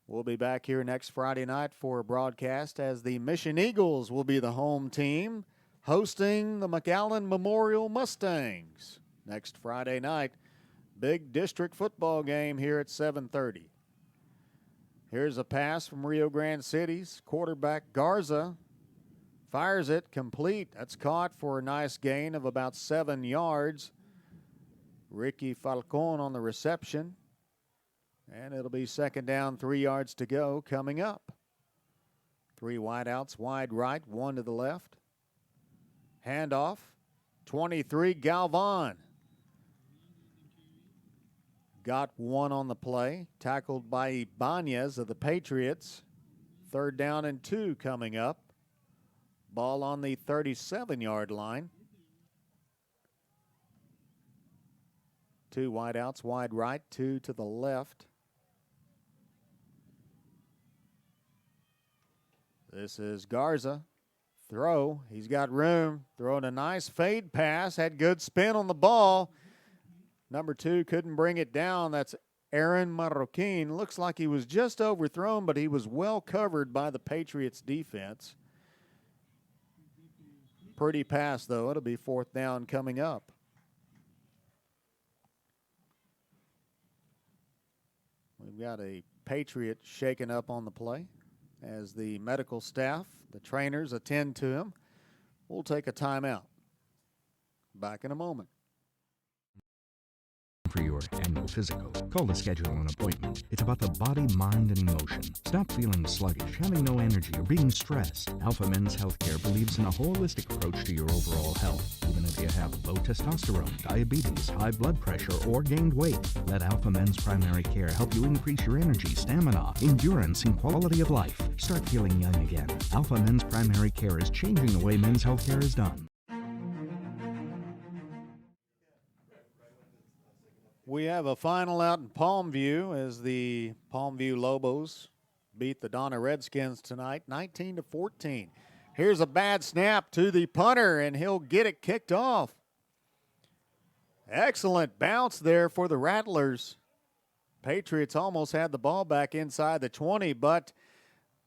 We'll be back here next Friday night for a broadcast as the Mission Eagles will be the home team hosting the McAllen Memorial Mustangs next Friday night. Big district football game here at 7:30. Here's a pass from Rio Grande City's quarterback Garza. Fires it complete. That's caught for a nice gain of about 7 yards. Ricky Falcon on the reception. And it'll be second down, 3 yards to go coming up. 3 wideouts, wide right, 1 to the left. Handoff, 23, Galvan. Got 1 on the play. Tackled by Ibanez of the Patriots. Third down and 2 coming up. Ball on the 37-yard line. 2 wideouts, wide right, 2 to the left. This is Garza. Throw. He's got room. Throwing a nice fade pass. Had good spin on the ball. Number 2 couldn't bring it down. That's Aaron Marroquin. Looks like he was just overthrown, but he was well covered by the Patriots defense. Pretty pass, though. It'll be fourth down coming up. We've got a Patriot shaken up on the play as the medical staff, the trainers, attend to him. We'll take a timeout. Back in a moment. For your annual physical, call to schedule an appointment. It's about the body, mind, and emotion. Stop feeling sluggish, having no energy, or being stressed. Alpha Men's Healthcare believes in a holistic approach to your overall health. Even if you have low testosterone, diabetes, high blood pressure, or gained weight, let Alpha Men's Primary Care help you increase your energy, stamina, endurance, and quality of life. Start feeling young again. Alpha Men's Primary Care is changing the way men's healthcare is done. We have a final out in Palmview as the Palmview Lobos beat the Donna Redskins tonight, 19-14. Here's a bad snap to the punter, and he'll get it kicked off. Excellent bounce there for the Rattlers. Patriots almost had the ball back inside the 20, but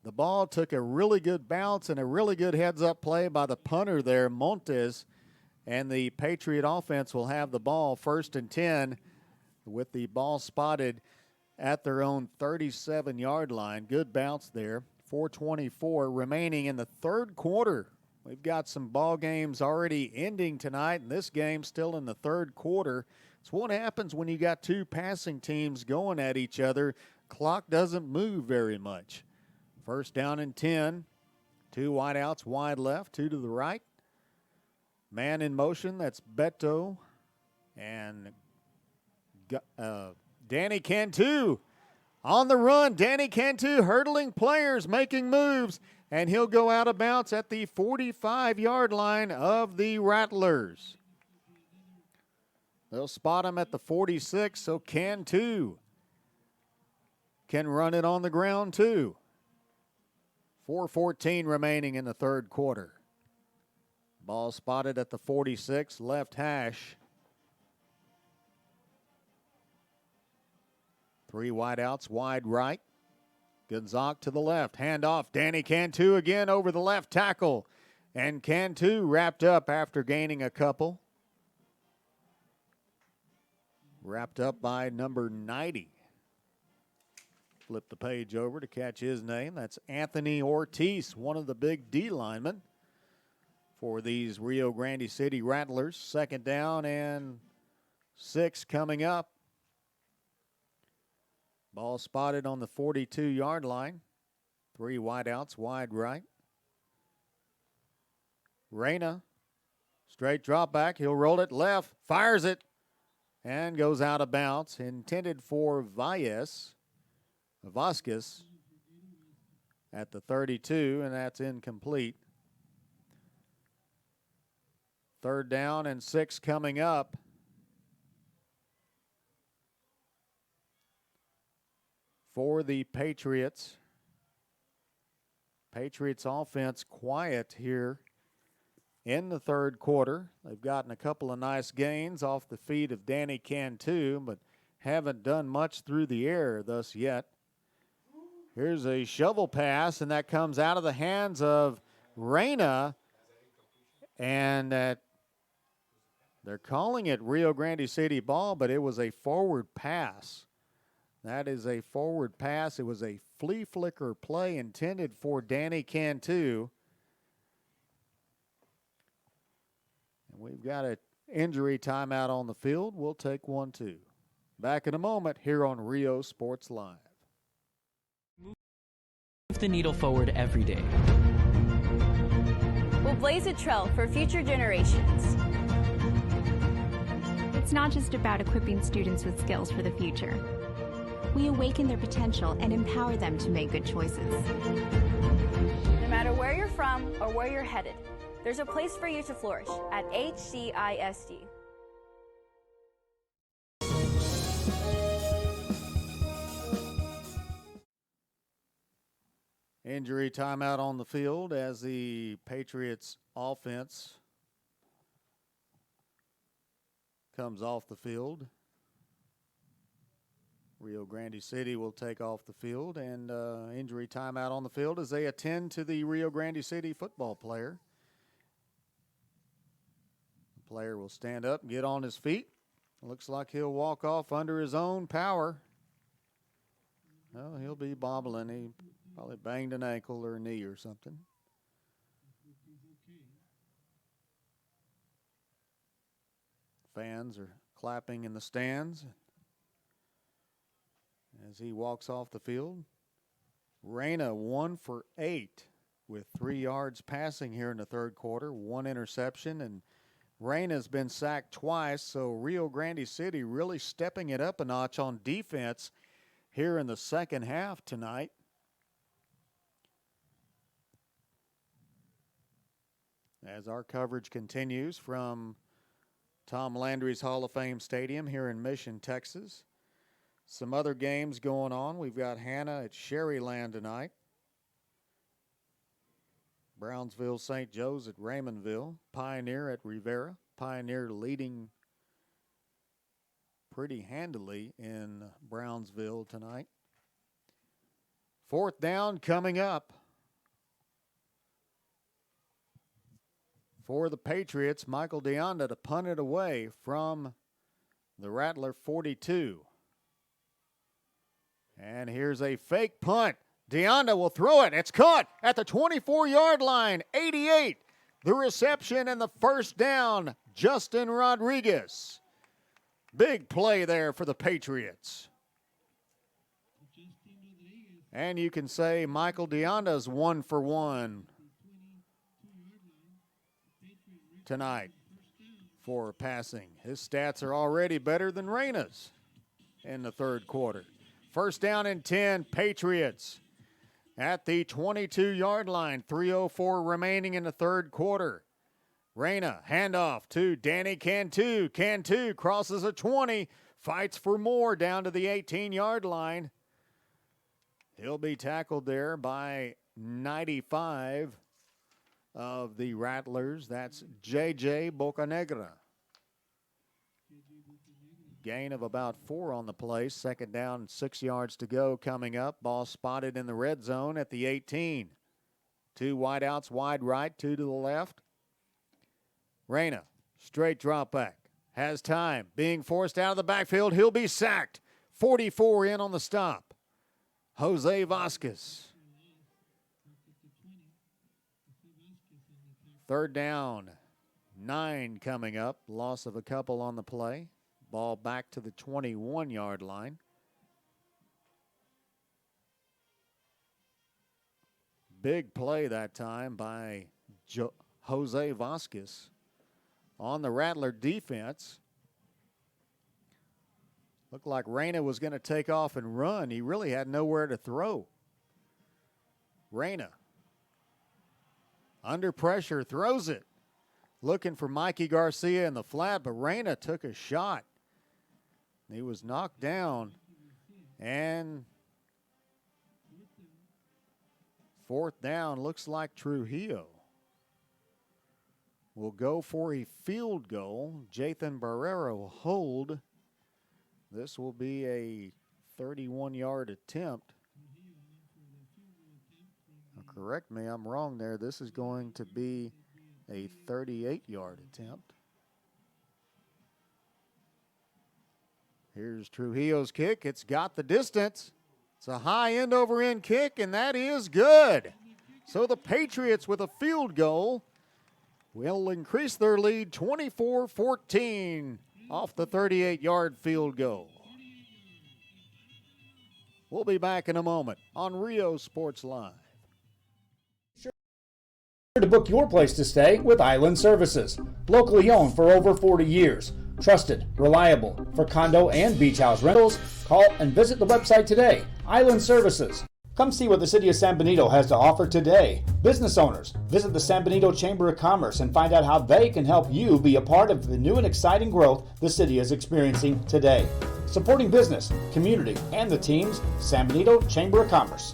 the ball took a really good bounce and a really good heads-up play by the punter there, Montes, and the Patriot offense will have the ball 1st and 10 with the ball spotted at their own 37-yard line. Good bounce there. 4:24 remaining in the third quarter. We've got some ball games already ending tonight, and this game still in the third quarter. It's what happens when you got two passing teams going at each other. Clock doesn't move very much. 1st down and 10. 2 wide outs, wide left, 2 to the right. Man in motion, that's Beto. And Danny Cantu on the run. Danny Cantu hurdling players, making moves, and he'll go out of bounds at the 45-yard line of the Rattlers. They'll spot him at the 46, so Cantu can run it on the ground too. 4:14 remaining in the third quarter. Ball spotted at the 46, left hash. 3 wide outs, wide right. Gonzalez to the left, handoff. Danny Cantu again over the left tackle. And Cantu wrapped up after gaining a couple. Wrapped up by number 90. Flip the page over to catch his name. That's Anthony Ortiz, one of the big D linemen for these Rio Grande City Rattlers. 2nd down and 6 coming up. Ball spotted on the 42-yard line. 3 wide outs, wide right. Reyna, straight drop back. He'll roll it left, fires it, and goes out of bounds. Intended for Vasquez at the 32, and that's incomplete. 3rd down and 6 coming up. For the Patriots. Patriots offense quiet here in the third quarter. They've gotten a couple of nice gains off the feet of Danny Cantu, but haven't done much through the air thus yet. Here's a shovel pass, and that comes out of the hands of Reyna, and they're calling it Rio Grande City ball, but it was a forward pass. That is a forward pass. It was a flea flicker play intended for Danny Cantu. And we've got an injury timeout on the field. We'll take one, too. Back in a moment here on Rio Sports Live. Move the needle forward every day. We'll blaze a trail for future generations. It's not just about equipping students with skills for the future. We awaken their potential and empower them to make good choices. No matter where you're from or where you're headed, there's a place for you to flourish at HCISD. Injury timeout on the field as the Patriots offense comes off the field. Rio Grande City will take off the field, and injury timeout on the field as they attend to the Rio Grande City football player. The player will stand up and get on his feet. Looks like he'll walk off under his own power. Well, he'll be bobbling. He probably banged an ankle or a knee or something. Fans are clapping in the stands as he walks off the field. Reyna 1 for 8 with 3 yards passing here in the third quarter, 1 interception, and Reyna's been sacked twice, so Rio Grande City really stepping it up a notch on defense here in the second half tonight. As our coverage continues from Tom Landry's Hall of Fame Stadium here in Mission, Texas. Some other games going on. We've got Hannah at Sherryland tonight. Brownsville St. Joe's at Raymondville. Pioneer at Rivera. Pioneer leading pretty handily in Brownsville tonight. Fourth down coming up for the Patriots. Michael Deonda to punt it away from the Rattler 42. And here's a fake punt. Deonda will throw it. It's caught at the 24-yard line. 88. The reception and the first down. Justin Rodriguez. Big play there for the Patriots. And you can say Michael Deonda's 1 for 1 tonight for passing. His stats are already better than Reyna's in the third quarter. First down and 10, Patriots at the 22-yard line. 3:04 remaining in the third quarter. Reyna, handoff to Danny Cantu. Cantu crosses a 20, fights for more down to the 18-yard line. He'll be tackled there by 95 of the Rattlers. That's J.J. Bocanegra. Gain of about 4 on the play. Second down, 6 yards to go coming up. Ball spotted in the red zone at the 18. 2 wideouts, wide right, 2 to the left. Reyna, straight drop back. Has time. Being forced out of the backfield. He'll be sacked. 44 in on the stop. Jose Vasquez. Third down, 9 coming up. Loss of a couple on the play. Ball back to the 21-yard line. Big play that time by Jose Vasquez on the Rattler defense. Looked like Reyna was going to take off and run. He really had nowhere to throw. Reyna, under pressure, throws it. Looking for Mikey Garcia in the flat, but Reyna took a shot. He was knocked down. And fourth down, looks like Trujillo will go for a field goal. Jathan Barrera will hold. This will be a 31-yard attempt. Now, correct me, I'm wrong there. This is going to be a 38-yard attempt. Here's Trujillo's kick. It's got the distance. It's a high end-over-end kick, and that is good. So the Patriots with a field goal will increase their lead 24-14 off the 38-yard field goal. We'll be back in a moment on Rio Sports Live. To book your place to stay with Island Services. Locally owned for over 40 years. Trusted, reliable for condo and beach house rentals. Call and visit the website today. Island Services. Come see what the City of San Benito has to offer today. Business owners, visit the San Benito Chamber of Commerce and find out how they can help you be a part of the new and exciting growth the city is experiencing today. Supporting business, community, and the teams, San Benito Chamber of Commerce.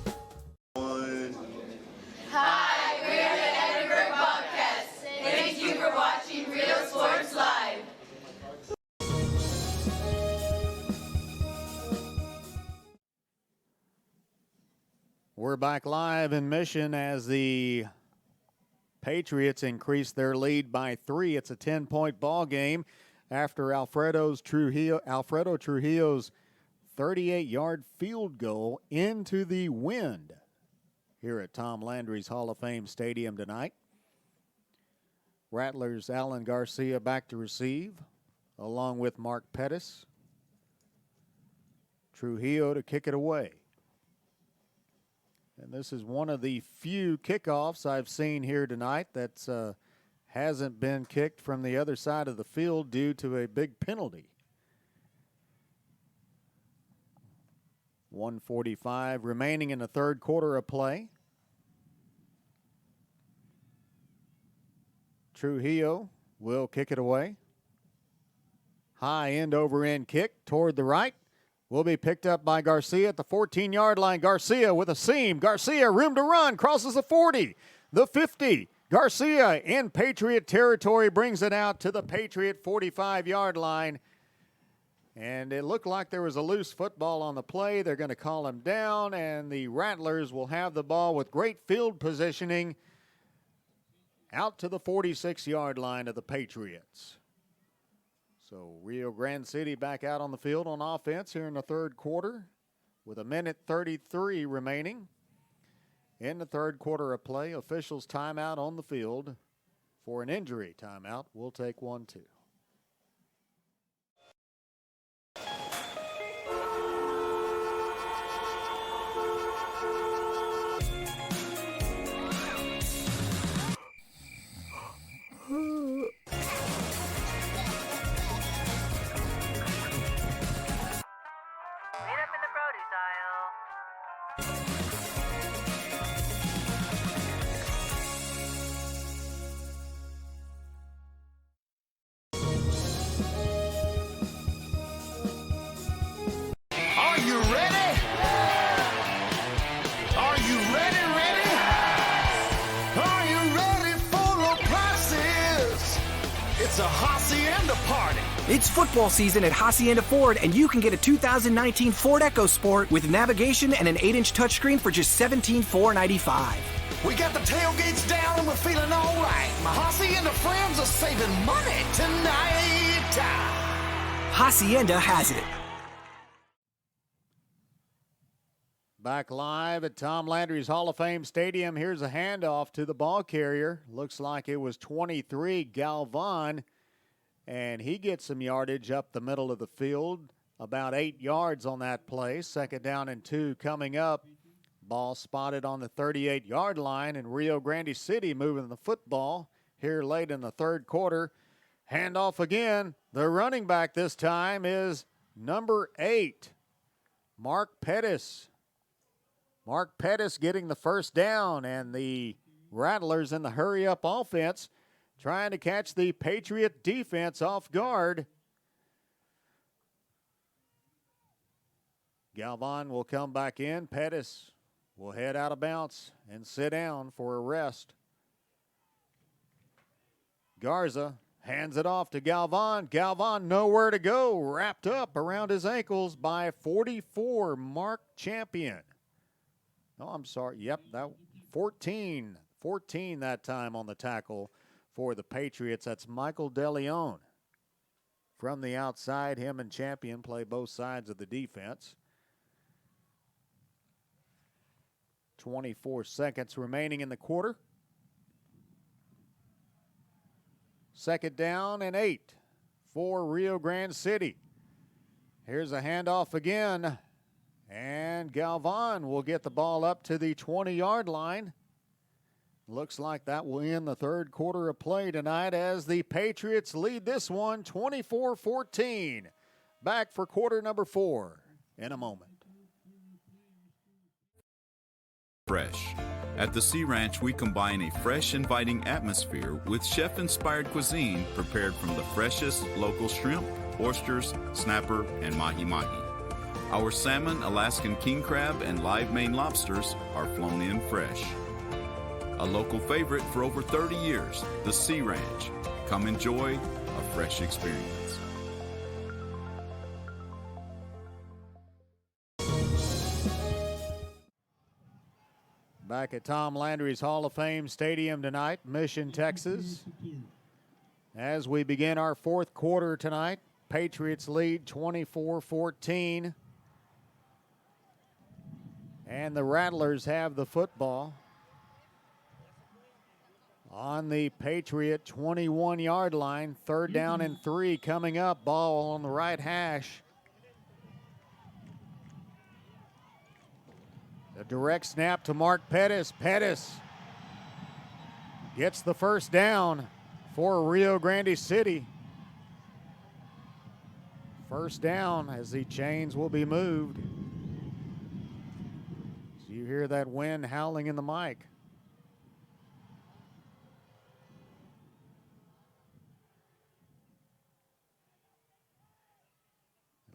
Hi, we're the Edinburgh Bobcats. Thank you for watching Real Sports Live. We're back live in Mission as the Patriots increase their lead by 3. It's a 10-point ball game after Alfredo Trujillo's 38-yard field goal into the wind here at Tom Landry's Hall of Fame Stadium tonight. Rattlers' Alan Garcia back to receive, along with Mark Pettis. Trujillo to kick it away. And this is one of the few kickoffs I've seen here tonight that hasn't been kicked from the other side of the field due to a big penalty. 1:45 remaining in the third quarter of play. Trujillo will kick it away. High end over end kick toward the right. Will be picked up by Garcia at the 14-yard line. Garcia with a seam. Garcia, room to run, crosses the 40, the 50. Garcia in Patriot territory brings it out to the Patriot 45-yard line. And it looked like there was a loose football on the play. They're going to call him down, and the Rattlers will have the ball with great field positioning out to the 46-yard line of the Patriots. So Rio Grande City back out on the field on offense here in the third quarter with 1:33 remaining in the third quarter of play. Officials timeout on the field for an injury timeout. We'll take 1-2. Are you ready? Are you ready? Are you ready for the prices? It's a hacienda party. It's football season at Hacienda Ford, and you can get a 2019 Ford EcoSport with navigation and an 8-inch touchscreen for just $17,495. We got the tailgates down and we're feeling all right. My hacienda friends are saving money tonight. Hacienda has it. Back live at Tom Landry's Hall of Fame Stadium. Here's a handoff to the ball carrier. Looks like it was 23, Galvan. And he gets some yardage up the middle of the field. About 8 yards on that play. Second down and 2 coming up. Ball spotted on the 38-yard line. And Rio Grande City moving the football here late in the third quarter. Handoff again. The running back this time is number 8, Mark Pettis. Mark Pettis getting the first down, and the Rattlers in the hurry-up offense trying to catch the Patriot defense off guard. Galvan will come back in. Pettis will head out of bounds and sit down for a rest. Garza hands it off to Galvan. Galvan nowhere to go. Wrapped up around his ankles by 44, Mark Champion. Oh, I'm sorry. Yep, that 14 that time on the tackle for the Patriots. That's Michael DeLeon. From the outside, him and Champion play both sides of the defense. 24 seconds remaining in the quarter. Second down and 8 for Rio Grande City. Here's a handoff again. And Galvan will get the ball up to the 20-yard line. Looks like that will end the third quarter of play tonight as the Patriots lead this one 24-14. Back for quarter number 4 in a moment. Fresh. At the Sea Ranch, we combine a fresh, inviting atmosphere with chef-inspired cuisine prepared from the freshest local shrimp, oysters, snapper, and mahi-mahi. Our salmon, Alaskan king crab, and live Maine lobsters are flown in fresh. A local favorite for over 30 years, the Sea Ranch. Come enjoy a fresh experience. Back at Tom Landry's Hall of Fame Stadium tonight, Mission, Texas. As we begin our fourth quarter tonight, Patriots lead 24-14. And the Rattlers have the football on the Patriot 21-yard line. Third down and 3 coming up. Ball on the right hash. A direct snap to Mark Pettis. Pettis gets the first down for Rio Grande City. First down as the chains will be moved. So you hear that wind howling in the mic.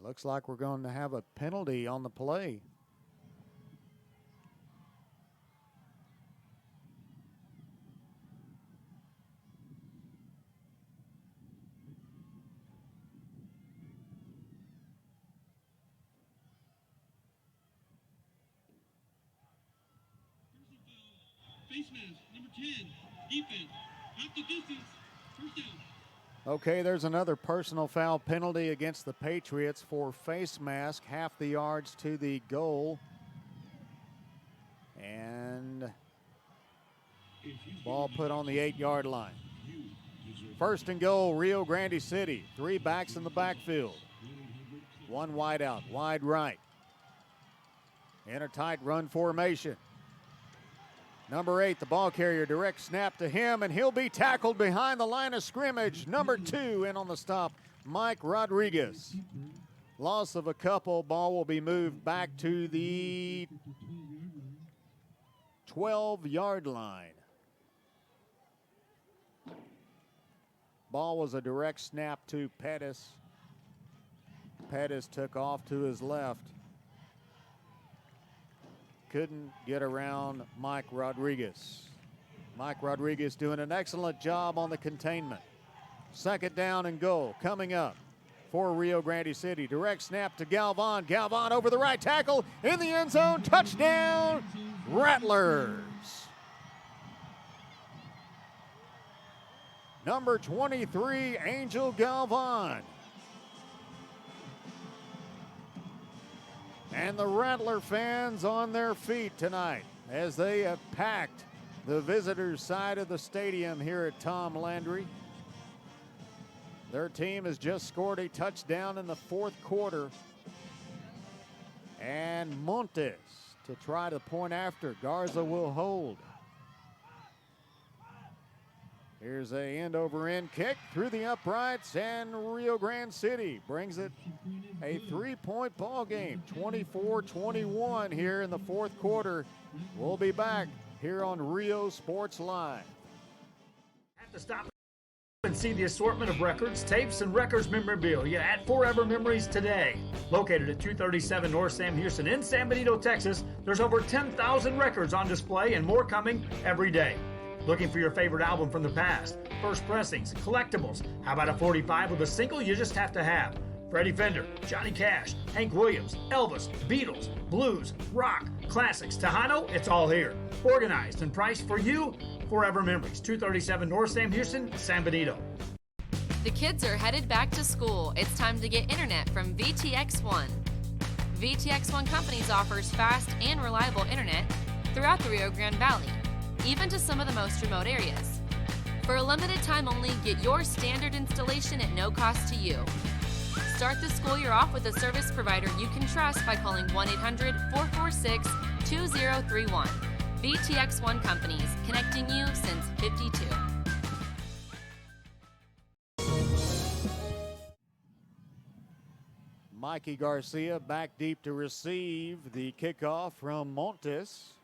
Looks like we're going to have a penalty on the play. Face mask, number 10, defense, half the distance, first down. Okay, there's another personal foul penalty against the Patriots for face mask, half the yards to the goal. And ball put on the 8-yard line. First and goal, Rio Grande City. 3 backs in the backfield. 1 wide out, wide right. In a tight run formation. Number 8, the ball carrier, direct snap to him, and he'll be tackled behind the line of scrimmage. Number 2 in on the stop, Mike Rodriguez. Loss of a couple, ball will be moved back to the 12-yard line. Ball was a direct snap to Pettis. Pettis took off to his left. Couldn't get around Mike Rodriguez. Mike Rodriguez doing an excellent job on the containment. Second down and goal coming up for Rio Grande City. Direct snap to Galvan. Galvan over the right tackle in the end zone. Touchdown, Rattlers. Number 23, Angel Galvan. And the Rattler fans on their feet tonight as they have packed the visitors' side of the stadium here at Tom Landry. Their team has just scored a touchdown in the 4th quarter. And Montes to try to point after. Garza will hold. Here's a end-over-end kick through the uprights, and Rio Grande City brings it a 3-point ball game, 24-21 here in the 4th quarter. We'll be back here on Rio Sports Live. Have to stop and see the assortment of records, tapes, and records memorabilia at Forever Memories today. Located at 237 North Sam Houston in San Benito, Texas, there's over 10,000 records on display and more coming every day. Looking for your favorite album from the past? First pressings, collectibles. How about a 45 with a single you just have to have? Freddie Fender, Johnny Cash, Hank Williams, Elvis, Beatles, blues, rock, classics, Tejano, it's all here. Organized and priced for you. Forever Memories, 237 North Sam Houston, San Benito. The kids are headed back to school. It's time to get internet from VTX1. VTX1 Companies offers fast and reliable internet throughout the Rio Grande Valley, even to some of the most remote areas. For a limited time only, get your standard installation at no cost to you. Start the school year off with a service provider you can trust by calling 1-800-446-2031. VTX1 Companies, connecting you since '52. Mikey Garcia back deep to receive the kickoff from Montes.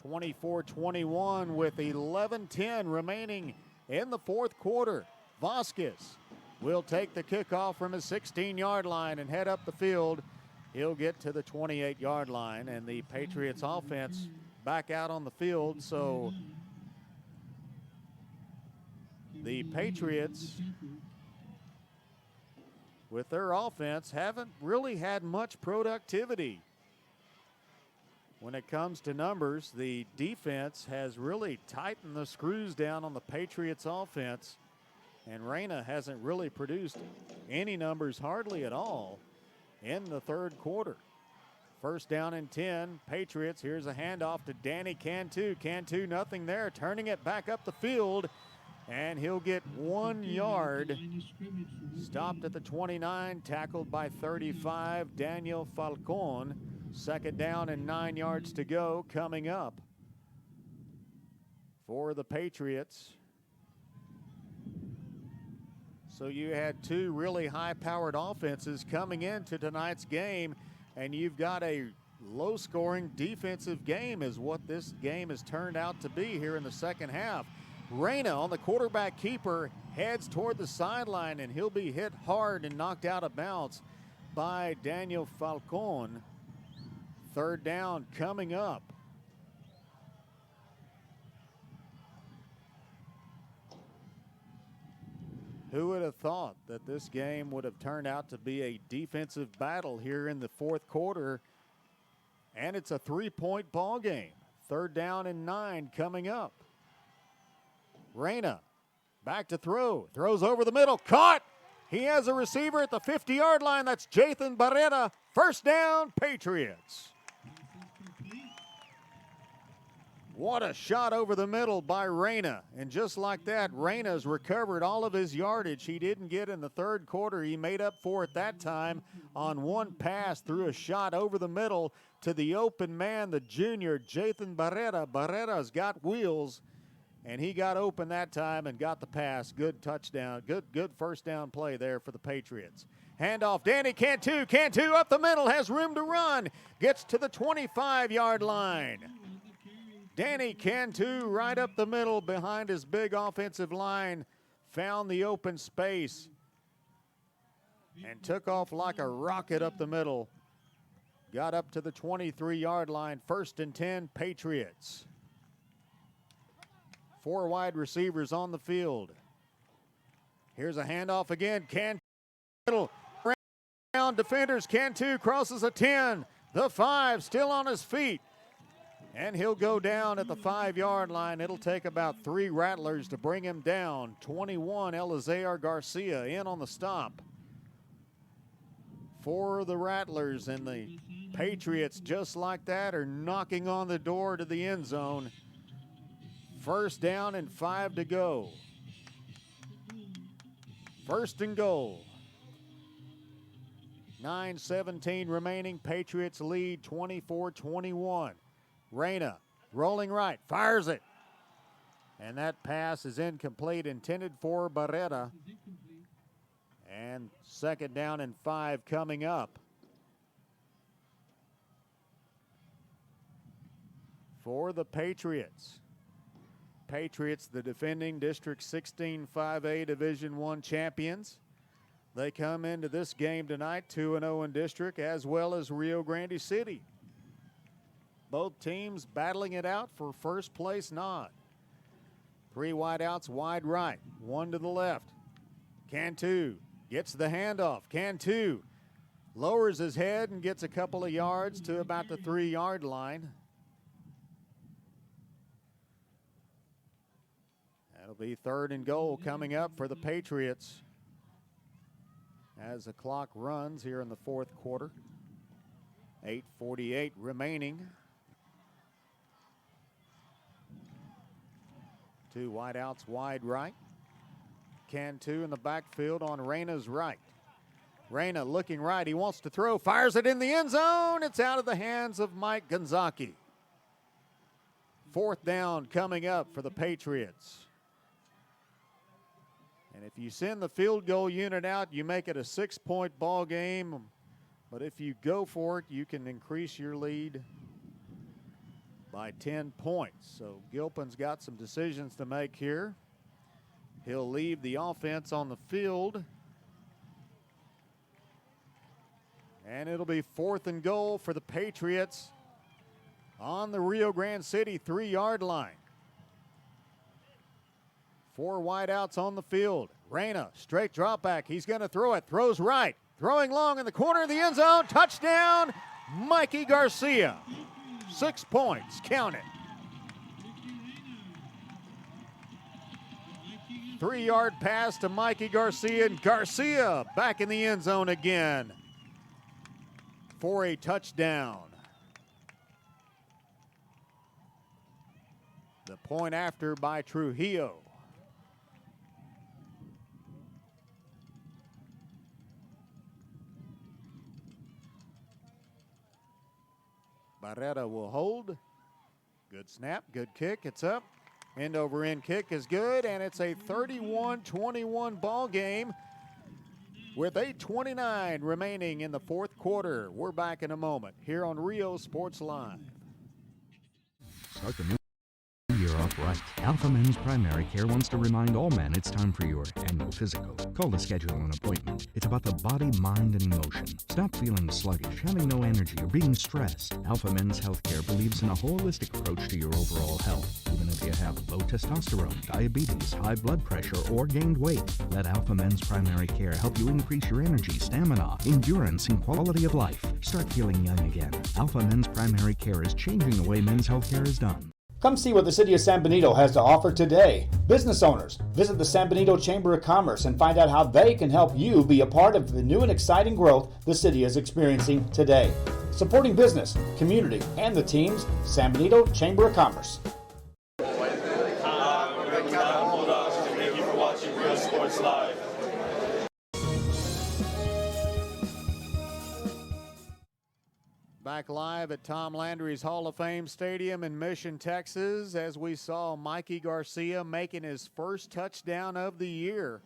24-21 with 11:10 remaining in the 4th quarter. Vasquez will take the kickoff from his 16-yard line and head up the field. He'll get to the 28-yard line, and the Patriots offense back out on the field. So the Patriots, with their offense, haven't really had much productivity. When it comes to numbers, the defense has really tightened the screws down on the Patriots offense, and Reyna hasn't really produced any numbers hardly at all in the 3rd quarter. First down and 10, Patriots. Here's a handoff to Danny Cantu. Cantu, nothing there, turning it back up the field, and he'll get 1 yard. Stopped at the 29, tackled by 35, Daniel Falcon. Second down and 9 yards to go coming up for the Patriots. So you had 2 really high-powered offenses coming into tonight's game, and you've got a low-scoring defensive game is what this game has turned out to be here in the second half. Reyna on the quarterback keeper heads toward the sideline, and he'll be hit hard and knocked out of bounds by Daniel Falcon. Third down coming up. Who would have thought that this game would have turned out to be a defensive battle here in the fourth quarter? And it's a 3-point ball game. Third down and 9 coming up. Reyna back to throw. Throws over the middle. Caught. He has a receiver at the 50-yard line. That's Jathan Barrera. First down, Patriots. What a shot over the middle by Reyna. And just like that, Reyna's recovered all of his yardage he didn't get in the third quarter. He made up for it that time on one pass through a shot over the middle to the open man, the junior, Jathan Barrera. Barrera's got wheels, and he got open that time and got the pass. Good touchdown. Good first down play there for the Patriots. Handoff, Danny Cantu. Cantu up the middle, has room to run. Gets to the 25-yard line. Danny Cantu right up the middle behind his big offensive line. Found the open space and took off like a rocket up the middle. Got up to the 23-yard line. First and 10, Patriots. 4 wide receivers on the field. Here's a handoff again. Cantu middle. Round defenders. Cantu crosses a 10. The 5 still on his feet. And he'll go down at the 5-yard line. It'll take about 3 Rattlers to bring him down. 21, Elizair Garcia in on the stop for the Rattlers. And the Patriots, just like that, are knocking on the door to the end zone. First down and 5 to go. First and goal. 9:17 remaining. Patriots lead 24-21. Reyna rolling right, fires it. And that pass is incomplete, intended for Barrera. And second down and 5 coming up for the Patriots. Patriots, the defending District 16 5A Division I champions. They come into this game tonight 2-0 in district, as well as Rio Grande City. Both teams battling it out for first place nod. 3 wideouts wide right, 1 to the left. Cantu gets the handoff. Cantu lowers his head and gets a couple of yards to about the 3-yard line. That'll be third and goal coming up for the Patriots as the clock runs here in the fourth quarter. 8:48 remaining. 2 wideouts wide right. Cantu in the backfield on Reyna's right. Reyna looking right. He wants to throw. Fires it in the end zone. It's out of the hands of Mike Gonzaki. Fourth down coming up for the Patriots. And if you send the field goal unit out, you make it a 6-point ball game. But if you go for it, you can increase your lead by 10 points. So Gilpin's got some decisions to make here. He'll leave the offense on the field. And it'll be fourth and goal for the Patriots on the Rio Grande City 3-yard line. 4 wideouts on the field. Reyna, straight drop back. He's going to throw it. Throws right. Throwing long in the corner of the end zone. Touchdown, Mikey Garcia. 6 points. Count it. 3-yard pass to Mikey Garcia. And Garcia back in the end zone again for a touchdown. The point after by Trujillo. Barrera will hold. Good snap, good kick, it's up. End over end kick is good, and it's a 31-21 ball game with 8:29 remaining in the fourth quarter. We're back in a moment here on Rio Sports Live. Start the new year off up right. Alpha Men's Primary Care wants to remind all men it's time for your annual physical. Call to schedule an appointment. It's about the body, mind, and emotion. Stop feeling sluggish, having no energy, or being stressed. Alpha Men's Healthcare believes in a holistic approach to your overall health. Even if you have low testosterone, diabetes, high blood pressure, or gained weight, let Alpha Men's Primary Care help you increase your energy, stamina, endurance, and quality of life. Start feeling young again. Alpha Men's Primary Care is changing the way men's healthcare is done. Come see what the City of San Benito has to offer today. Business owners, visit the San Benito Chamber of Commerce and find out how they can help you be a part of the new and exciting growth the city is experiencing today. Supporting business, community, and the teams, San Benito Chamber of Commerce. Thank you for watching Real Sports Live. Back live at Tom Landry's Hall of Fame Stadium in Mission, Texas, as we saw Mikey Garcia making his first touchdown of the year.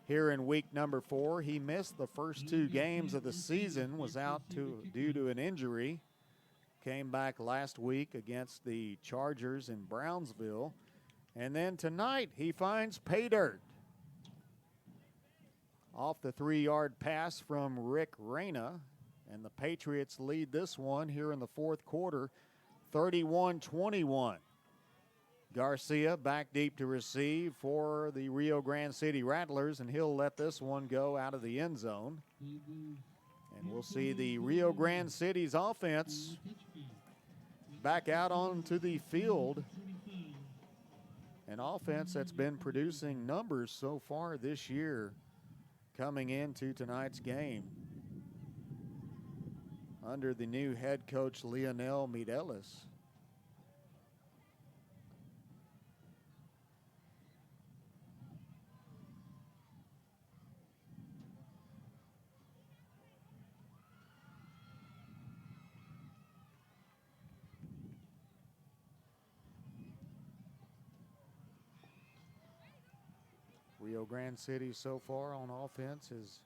Here in week number 4, he missed the first 2 games of the season, was out due to an injury. Came back last week against the Chargers in Brownsville. And then tonight he finds pay dirt. Off the 3-yard pass from Rick Reyna. And the Patriots lead this one here in the 4th quarter, 31-21. Garcia back deep to receive for the Rio Grande City Rattlers, and he'll let this one go out of the end zone. And we'll see the Rio Grande City's offense back out onto the field. An offense that's been producing numbers so far this year coming into tonight's game. Under the new head coach, Lionel Midelis. Rio Grande City so far on offense has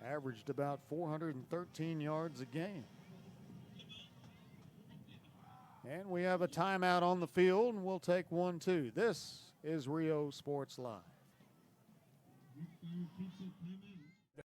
averaged about 413 yards a game. And we have a timeout on the field, and we'll take 1 too. This is Rio Sports Live. At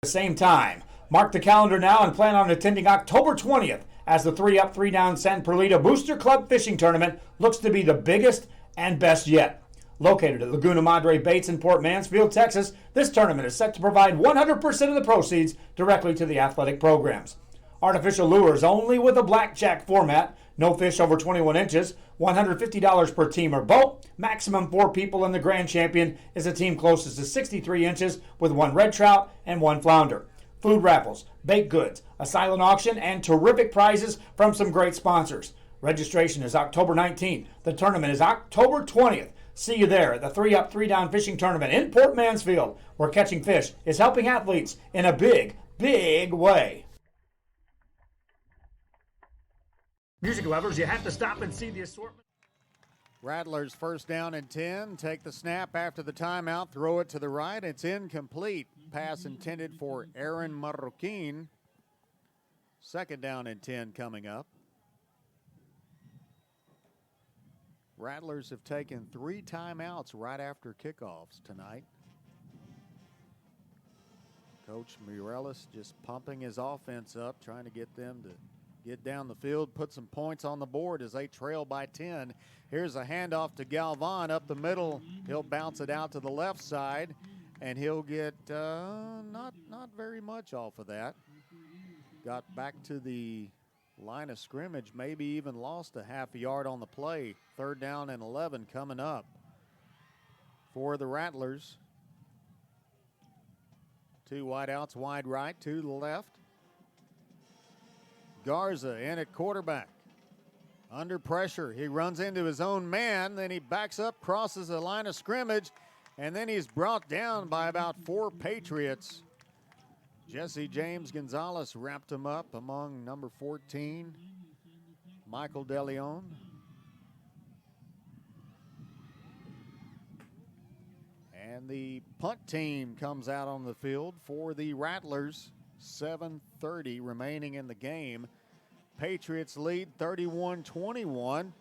the same time, mark the calendar now and plan on attending October 20th as the 3-Up, 3-Down San Perlita Booster Club Fishing Tournament looks to be the biggest and best yet. Located at Laguna Madre Baits in Port Mansfield, Texas, this tournament is set to provide 100% of the proceeds directly to the athletic programs. Artificial lures only with a blackjack format, no fish over 21 inches, $150 per team or boat, maximum 4 people, and the grand champion is a team closest to 63 inches with 1 red trout and 1 flounder. Food raffles, baked goods, a silent auction, and terrific prizes from some great sponsors. Registration is October 19th. The tournament is October 20th. See you there at the 3-Up, 3-Down Fishing Tournament in Port Mansfield, where catching fish is helping athletes in a big, big way. Music lovers, you have to stop and see the assortment. Rattlers first down and 10. Take the snap after the timeout. Throw it to the right. It's incomplete. Pass intended for Aaron Marroquin. Second down and 10 coming up. Rattlers have taken 3 timeouts right after kickoffs tonight. Coach Mireles just pumping his offense up, trying to get them to get down the field, put some points on the board as they trail by 10. Here's a handoff to Galvan up the middle. He'll bounce it out to the left side, and he'll get not very much off of that. Got back to the line of scrimmage, maybe even lost a half a yard on the play. 3rd down and 11 coming up for the Rattlers. 2 wideouts, wide right, 2 to the left. Garza in at quarterback. Under pressure, he runs into his own man, then he backs up, crosses the line of scrimmage, and then he's brought down by about 4 Patriots. Jesse James Gonzalez wrapped him up among number 14, Michael DeLeon. And the punt team comes out on the field for the Rattlers. 7:30 remaining in the game. Patriots lead 31-21.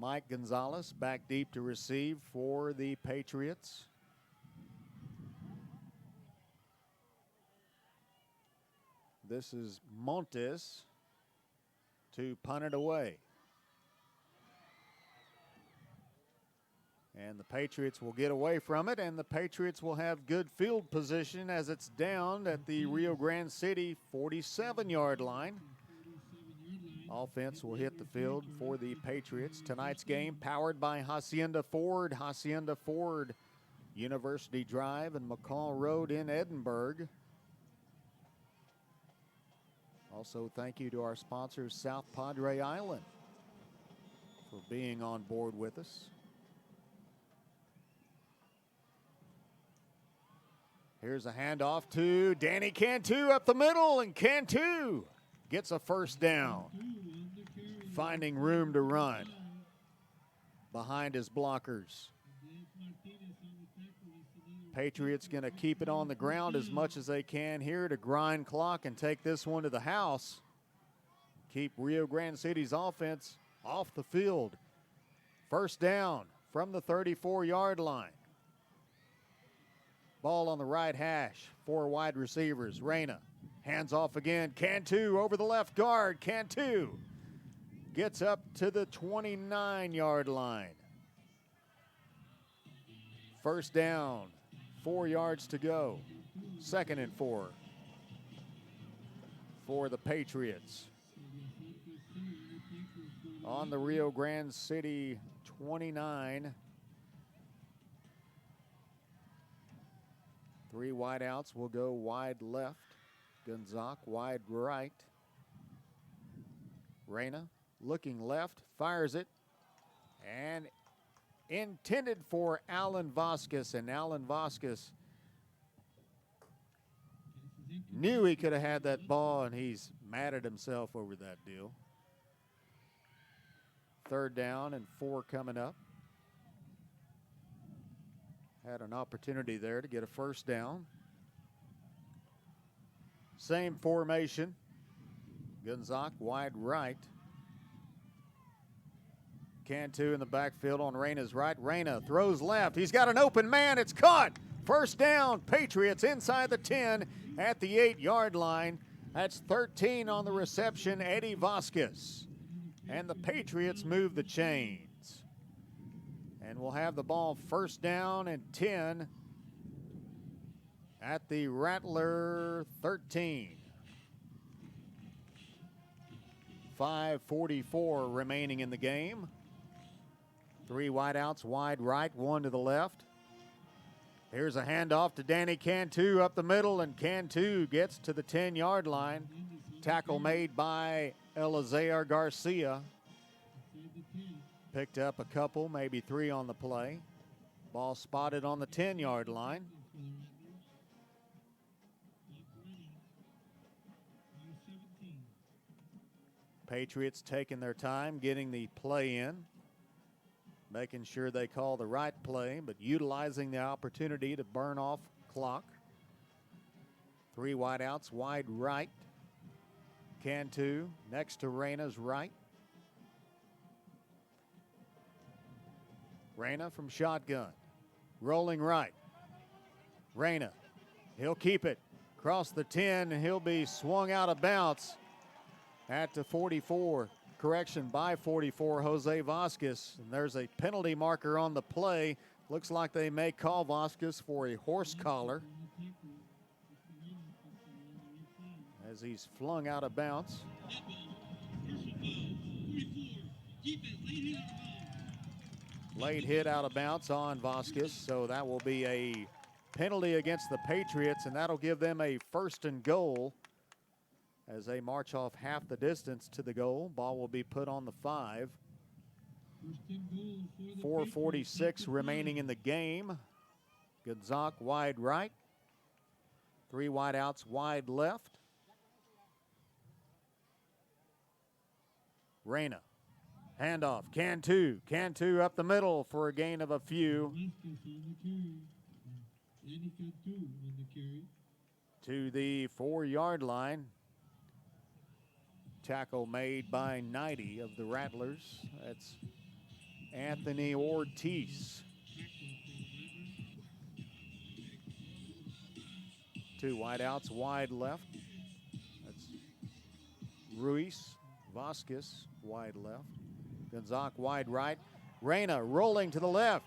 Mike Gonzalez back deep to receive for the Patriots. This is Montes to punt it away. And the Patriots will get away from it, and the Patriots will have good field position as it's down at the Rio Grande City 47-yard line. Offense will hit the field for the Patriots. Tonight's game powered by Hacienda Ford. Hacienda Ford, University Drive and McCall Road in Edinburgh. Also, thank you to our sponsors, South Padre Island, for being on board with us. Here's a handoff to Danny Cantu up the middle, and Cantu gets a first down, finding room to run behind his blockers. Patriots going to keep it on the ground as much as they can here to grind clock and take this one to the house. Keep Rio Grande City's offense off the field. First down from the 34-yard line. Ball on the right hash, 4 wide receivers. Reyna hands off again. Cantu over the left guard. Cantu gets up to the 29-yard line. First down, 4 yards to go. 2nd and 4 for the Patriots. On the Rio Grande City 29. 3 wideouts will go wide left. Gonzalez wide right. Reyna looking left, fires it, and intended for Alan Vasquez, and Alan Vasquez knew he could have had that ball, and he's mad at himself over that deal. 3rd down and 4 coming up. Had an opportunity there to get a first down. Same formation. Gonzalez wide right. Cantu in the backfield on Reyna's right. Reyna throws left. He's got an open man. It's caught. First down. Patriots inside the 10 at the 8-yard line. That's 13 on the reception. Eddie Vasquez. And the Patriots move the chains. And we'll have the ball first down and 10 at the Rattler 13. 5:44 remaining in the game. 3 wideouts, wide right, 1 to the left. Here's a handoff to Danny Cantu up the middle, and Cantu gets to the 10-yard line. Tackle made by Elizair Garcia. Picked up a couple, maybe 3 on the play. Ball spotted on the 10-yard line. Patriots taking their time getting the play in, making sure they call the right play, but utilizing the opportunity to burn off clock. 3 wideouts, wide right. Cantu next to Reyna's right. Reyna from shotgun, rolling right. Reyna, he'll keep it. Across the 10, and he'll be swung out of bounds at the 44. Correction by 44, Jose Vasquez. And there's a penalty marker on the play. Looks like they may call Vasquez for a horse collar as he's flung out of bounds. Late hit out of bounds on Vasquez, so that will be a penalty against the Patriots, and that'll give them a 1st and goal as they march off half the distance to the goal. Ball will be put on the 5. 4:46 remaining in the game. Gonzalez wide right. 3 wideouts wide left. Reyna. Handoff. Cantu. Cantu up the middle for a gain of a few. To the 4-yard line. Tackle made by 90 of the Rattlers. That's Anthony Ortiz. 2 wideouts, wide left. That's Ruiz, Vasquez, wide left. Gonzalez, wide right. Reyna rolling to the left.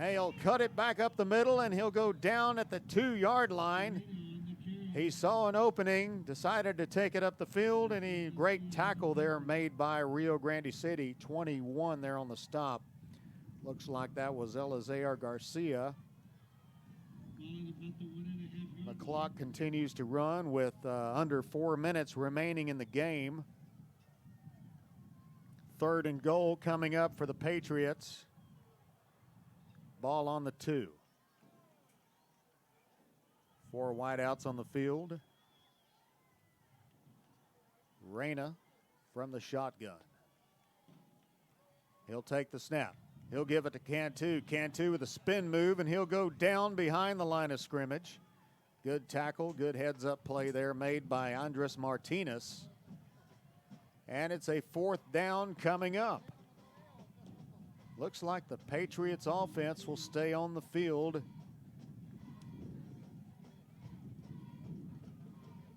He'll cut it back up the middle, and he'll go down at the 2-yard line. He saw an opening, decided to take it up the field, and great tackle there made by Rio Grande City. 21 there on the stop. Looks like that was Eliezer Garcia. The clock continues to run with under 4 minutes remaining in the game. 3rd and goal coming up for the Patriots. Ball on the 2. 4 wideouts on the field. Reyna from the shotgun. He'll take the snap. He'll give it to Cantu. Cantu with a spin move, and he'll go down behind the line of scrimmage. Good tackle, good heads-up play there made by Andres Martinez. And it's a 4th down coming up. Looks like the Patriots offense will stay on the field.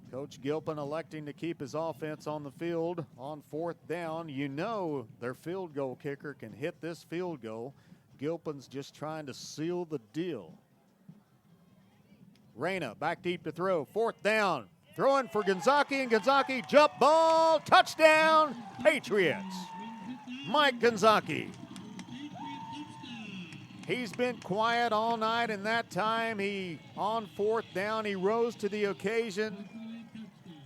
Coach Gilpin electing to keep his offense on the field on 4th down. You know their field goal kicker can hit this field goal. Gilpin's just trying to seal the deal. Reyna back deep to throw. 4th down. Throwing for Gonzalez, and Gonzalez jump ball. Touchdown, Patriots. Mike Gonzalez. He's been quiet all night, and that time on 4th down, he rose to the occasion.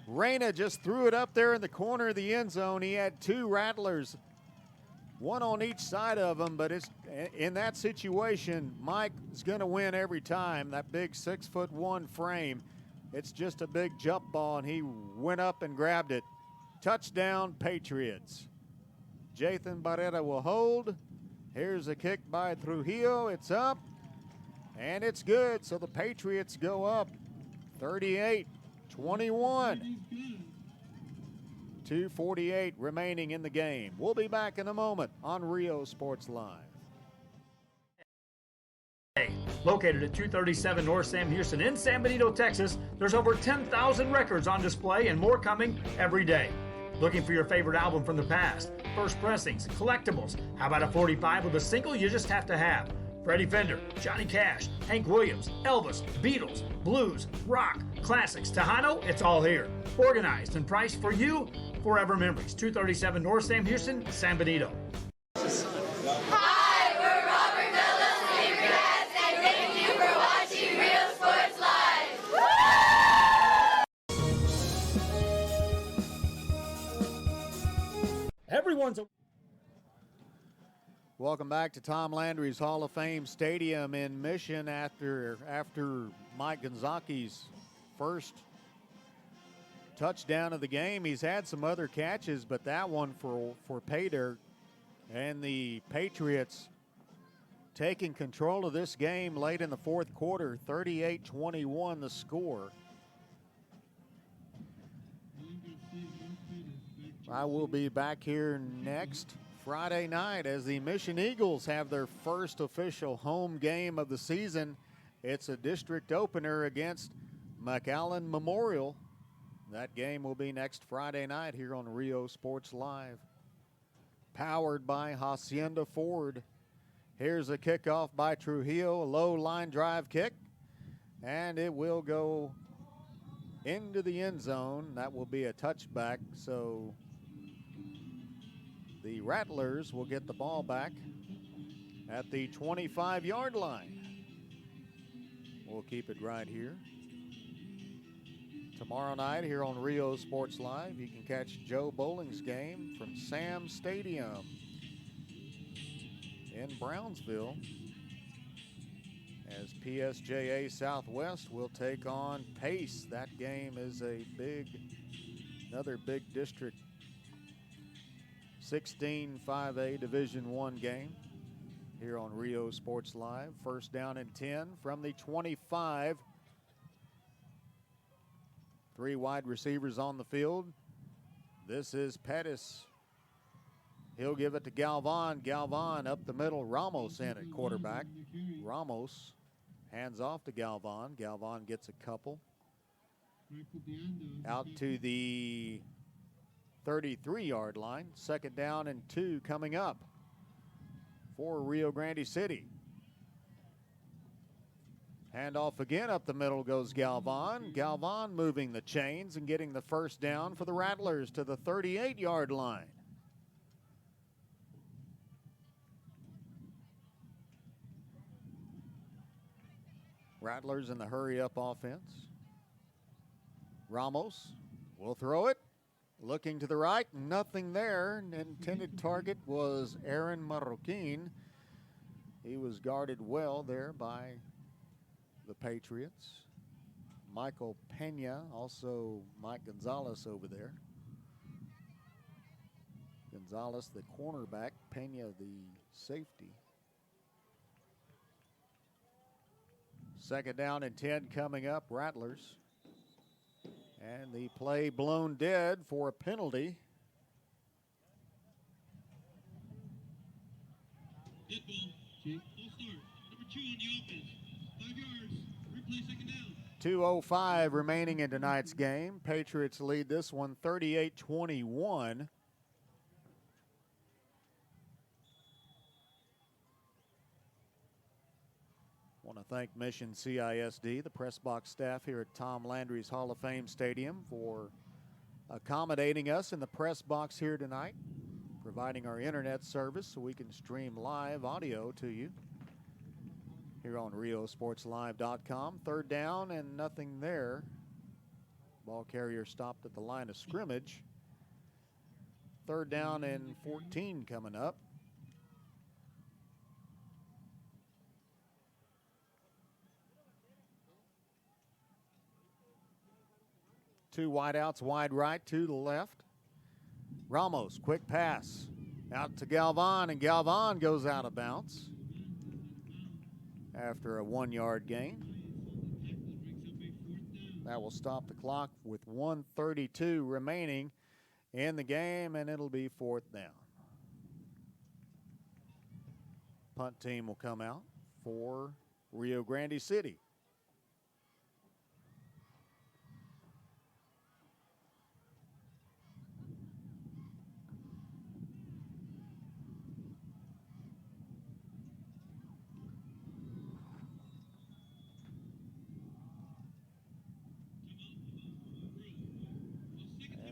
Reyna just threw it up there in the corner of the end zone. He had 2 rattlers, one on each side of him, but in that situation, Mike is going to win every time. That big 6'1" frame, it's just a big jump ball, and he went up and grabbed it. Touchdown, Patriots. Jathan Barrera will hold. Here's a kick by Trujillo. It's up, and it's good. So the Patriots go up 38-21. 2:48 remaining in the game. We'll be back in a moment on Rio Sports Live. Located at 237 North Sam Houston in San Benito, Texas, there's over 10,000 records on display and more coming every day. Looking for your favorite album from the past? First pressings, collectibles. How about a 45 with a single you just have to have? Freddie Fender, Johnny Cash, Hank Williams, Elvis, Beatles, blues, rock, classics, Tejano, it's all here. Organized and priced for you. Forever Memories, 237 North Sam Houston, San Benito. Hi, we're Robert Mello's favorite cats, and thank you for watching Real Sports Live. Everyone's Welcome back to Tom Landry's Hall of Fame Stadium in Mission after Mike Gonzalez's first touchdown of the game. He's had some other catches, but that one for pay dirt. And the Patriots taking control of this game late in the 4th quarter, 38-21 the score. I will be back here next Friday night as the Mission Eagles have their first official home game of the season. It's a district opener against McAllen Memorial. That game will be next Friday night here on Rio Sports Live. Powered by Hacienda Ford. Here's a kickoff by Trujillo, a low line drive kick, and it will go into the end zone. That will be a touchback, so the Rattlers will get the ball back at the 25-yard line. We'll keep it right here. Tomorrow night here on Rio Sports Live, you can catch Joe Bowling's game from Sam Stadium in Brownsville as PSJA Southwest will take on Pace. That game is another big district 16 5A Division I game here on Rio Sports Live. First down and 10 from the 25. 3 wide receivers on the field. This is Pettis. He'll give it to Galvan. Galvan up the middle. Ramos in at quarterback. Ramos hands off to Galvan. Galvan gets a couple. Out to the 33-yard line. 2nd down and 2 coming up for Rio Grande City. Handoff again up the middle goes Galvan. Galvan moving the chains and getting the 1st down for the Rattlers to the 38-yard line. Rattlers in the hurry-up offense. Ramos will throw it. Looking to the right, nothing there. Intended target was Aaron Marroquin. He was guarded well there by the Patriots. Michael Pena, also Mike Gonzalez over there. Gonzalez, the cornerback, Pena, the safety. 2nd down and 10 coming up, Rattlers. And the play blown dead for a penalty. Dead ball. Full start. Number 2 on the offense. 5 yards. Replay 2nd down. 2:05 remaining in tonight's game. Patriots lead this one 38-21. I want to thank Mission CISD, the press box staff here at Tom Landry's Hall of Fame Stadium, for accommodating us in the press box here tonight, providing our internet service so we can stream live audio to you here on RioSportsLive.com. 3rd down and nothing there. Ball carrier stopped at the line of scrimmage. 3rd down and 14 coming up. Two wideouts, wide right, to the left. Ramos, quick pass out to Galvan, and Galvan goes out of bounds after a 1-yard gain. That will stop the clock with 1:32 remaining in the game, and it'll be 4th down. Punt team will come out for Rio Grande City.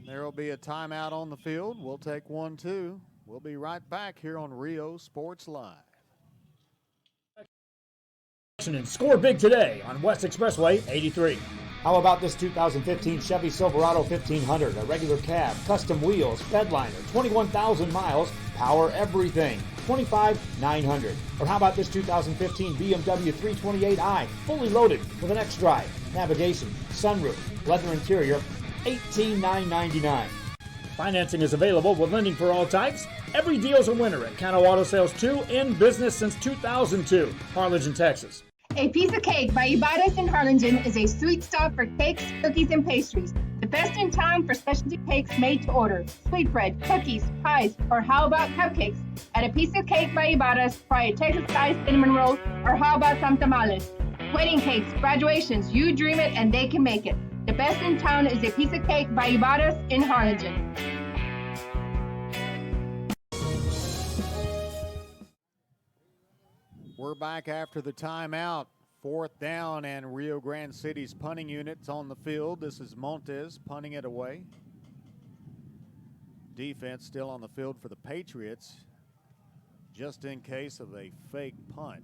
There will be a timeout on the field. We'll take 1-2. We'll be right back here on Rio Sports Live. And score big today on West Expressway 83. How about this 2015 Chevy Silverado 1500, a regular cab, custom wheels, bedliner, 21,000 miles, power everything, $25,900. Or how about this 2015 BMW 328i, fully loaded with an X-Drive, navigation, sunroof, leather interior, $18,999. Financing is available with lending for all types. Every deal's a winner at Cano Auto Sales 2, in business since 2002, Harlingen, Texas. A Piece of Cake by Ibarras in Harlingen is a sweet stop for cakes, cookies, and pastries. The best in town for specialty cakes made to order. Sweetbread, cookies, pies, or how about cupcakes? At A Piece of Cake by Ibarras, try a Texas-style cinnamon roll, or how about some tamales? Wedding cakes, graduations, you dream it and they can make it. The best in town is A Piece of Cake by Ibarras in Harlingen. We're back after the timeout. 4th down, and Rio Grande City's punting unit's on the field. This is Montes punting it away. Defense still on the field for the Patriots, just in case of a fake punt.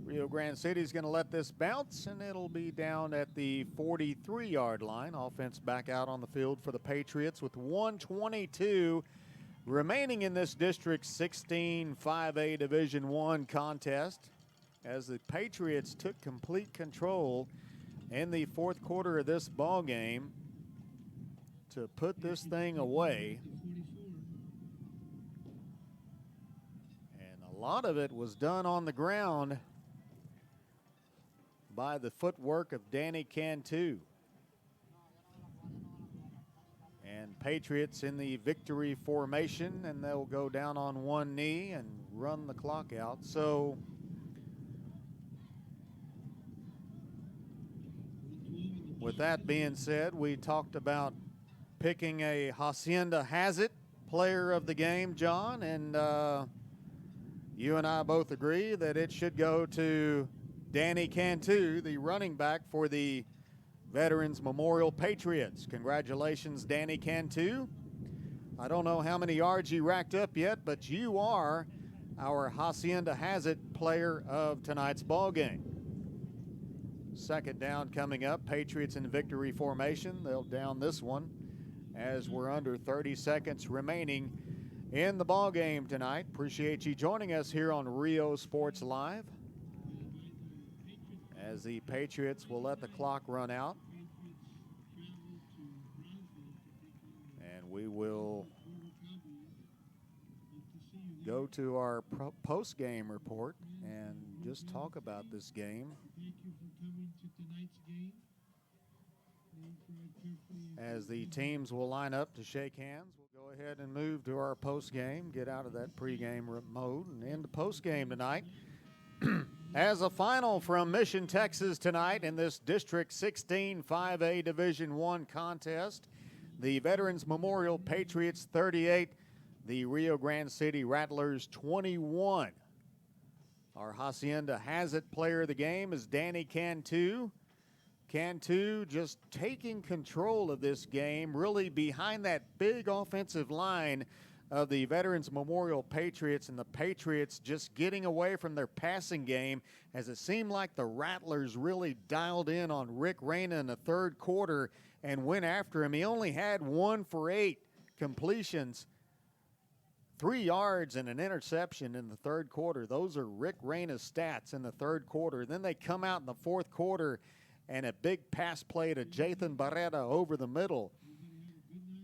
Rio Grande City's going to let this bounce, and it'll be down at the 43-yard line. Offense back out on the field for the Patriots with 1:22 remaining in this District 16 5A Division I contest, as the Patriots took complete control in the 4th quarter of this ball game to put this thing away. And a lot of it was done on the ground by the footwork of Danny Cantu. And Patriots in the victory formation, and they'll go down on one knee and run the clock out. So with that being said, we talked about picking a Hacienda Has It player of the game, John, and you and I both agree that it should go to Danny Cantu, the running back for the Veterans Memorial Patriots. Congratulations, Danny Cantu. I don't know how many yards you racked up yet, but you are our Hacienda Has It player of tonight's ball game. Second down coming up. Patriots in victory formation. They'll down this one as we're under 30 seconds remaining in the ball game tonight. Appreciate you joining us here on Rio Sports Live as the Patriots will let the clock run out. And we will go to our post-game report and just talk about this game. As the teams will line up to shake hands, we'll go ahead and move to our post-game, get out of that pre-game mode, and into post-game tonight. As a final from Mission, Texas tonight in this District 16 5A Division I contest, the Veterans Memorial Patriots 38, the Rio Grande City Rattlers 21. Our Hacienda Has It player of the game is Danny Cantu. Cantu just taking control of this game, really behind that big offensive line of the Veterans Memorial Patriots, and the Patriots just getting away from their passing game as it seemed like the Rattlers really dialed in on Rick Reyna in the third quarter and went after him. He only had 1 for 8 completions, 3 yards and an interception in the third quarter. Those are Rick Reyna's stats in the third quarter. Then they come out in the fourth quarter and a big pass play to Jathan Barrera over the middle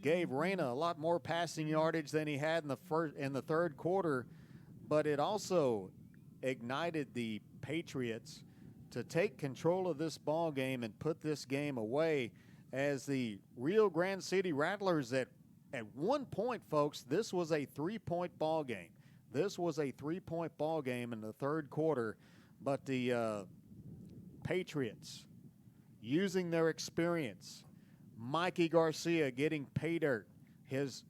gave Reyna a lot more passing yardage than he had in the third quarter, but it also ignited the Patriots to take control of this ball game and put this game away as the Rio Grande City Rattlers at one point, folks, this was a 3-point ball game. This was a 3-point ball game in the third quarter, but the Patriots using their experience, Mikey Garcia getting pay dirt, his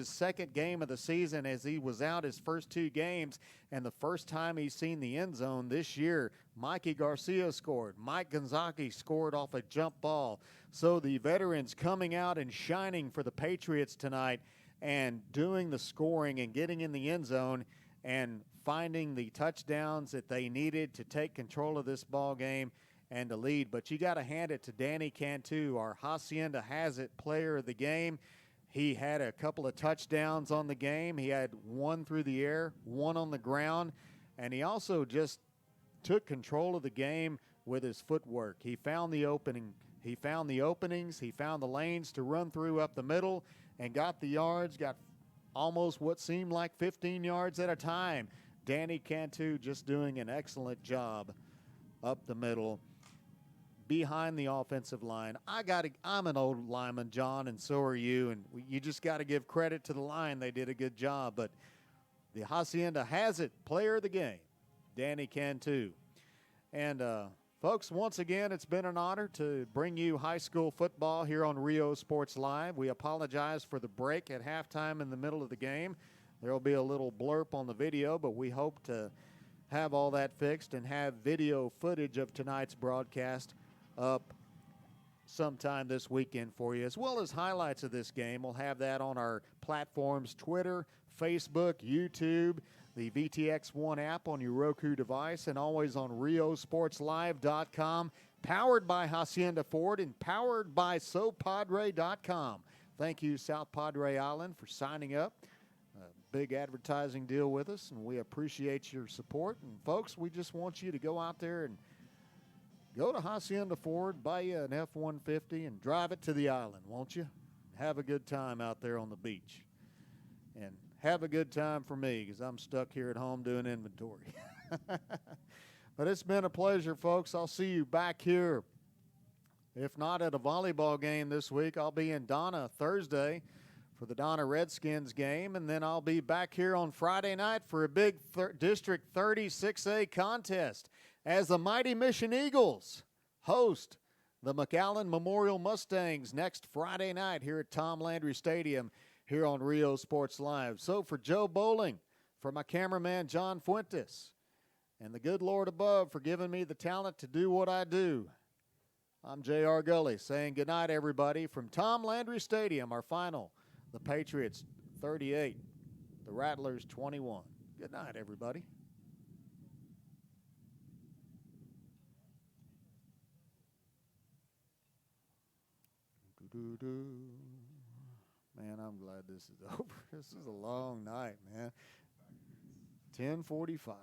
second game of the season as he was out his first 2 games, and the first time he's seen the end zone this year. Mikey Garcia scored. Mike Gonzaki scored off a jump ball. So the veterans coming out and shining for the Patriots tonight and doing the scoring and getting in the end zone and finding the touchdowns that they needed to take control of this ball game and to lead. But you got to hand it to Danny Cantu, our Hacienda Has It player of the game. He had a couple of touchdowns on the game. He had 1 through the air, 1 on the ground, and he also just took control of the game with his footwork. He found the opening. He found the openings. He found the lanes to run through up the middle and got the yards, got almost what seemed like 15 yards at a time. Danny Cantu just doing an excellent job up the middle, behind the offensive line. I'm an old lineman, John, and so are you, and you just got to give credit to the line. They did a good job, but the Hacienda Has It player of the game, Danny Cantu. And folks, once again, it's been an honor to bring you high school football here on Rio Sports Live. We apologize for the break at halftime in the middle of the game. There will be a little blurb on the video, but we hope to have all that fixed and have video footage of tonight's broadcast up sometime this weekend for you, as well as highlights of this game. We'll have that on our platforms, Twitter, Facebook, YouTube, the VTX1 app on your Roku device, and always on RioSportsLive.com, powered by Hacienda Ford and powered by SoPadre.com. Thank you, South Padre Island, for signing up. A big advertising deal with us, and we appreciate your support. And, folks, we just want you to go out there and go to Hacienda Ford, buy you an F-150, and drive it to the island, won't you? Have a good time out there on the beach. And have a good time for me, because I'm stuck here at home doing inventory. But it's been a pleasure, folks. I'll see you back here If not at a volleyball game this week, I'll be in Donna Thursday for the Donna Redskins game, and then I'll be back here on Friday night for a big District 36A contest as the Mighty Mission Eagles host the McAllen Memorial Mustangs next Friday night here at Tom Landry Stadium here on Rio Sports Live. So for Joe Bowling, for my cameraman John Fuentes, and the good Lord above for giving me the talent to do what I do, I'm J.R. Gully saying goodnight, everybody, from Tom Landry Stadium, our final. The Patriots 38, the Rattlers 21. Good night, everybody. Man, I'm glad this is over. This is a long night, man. 10:45.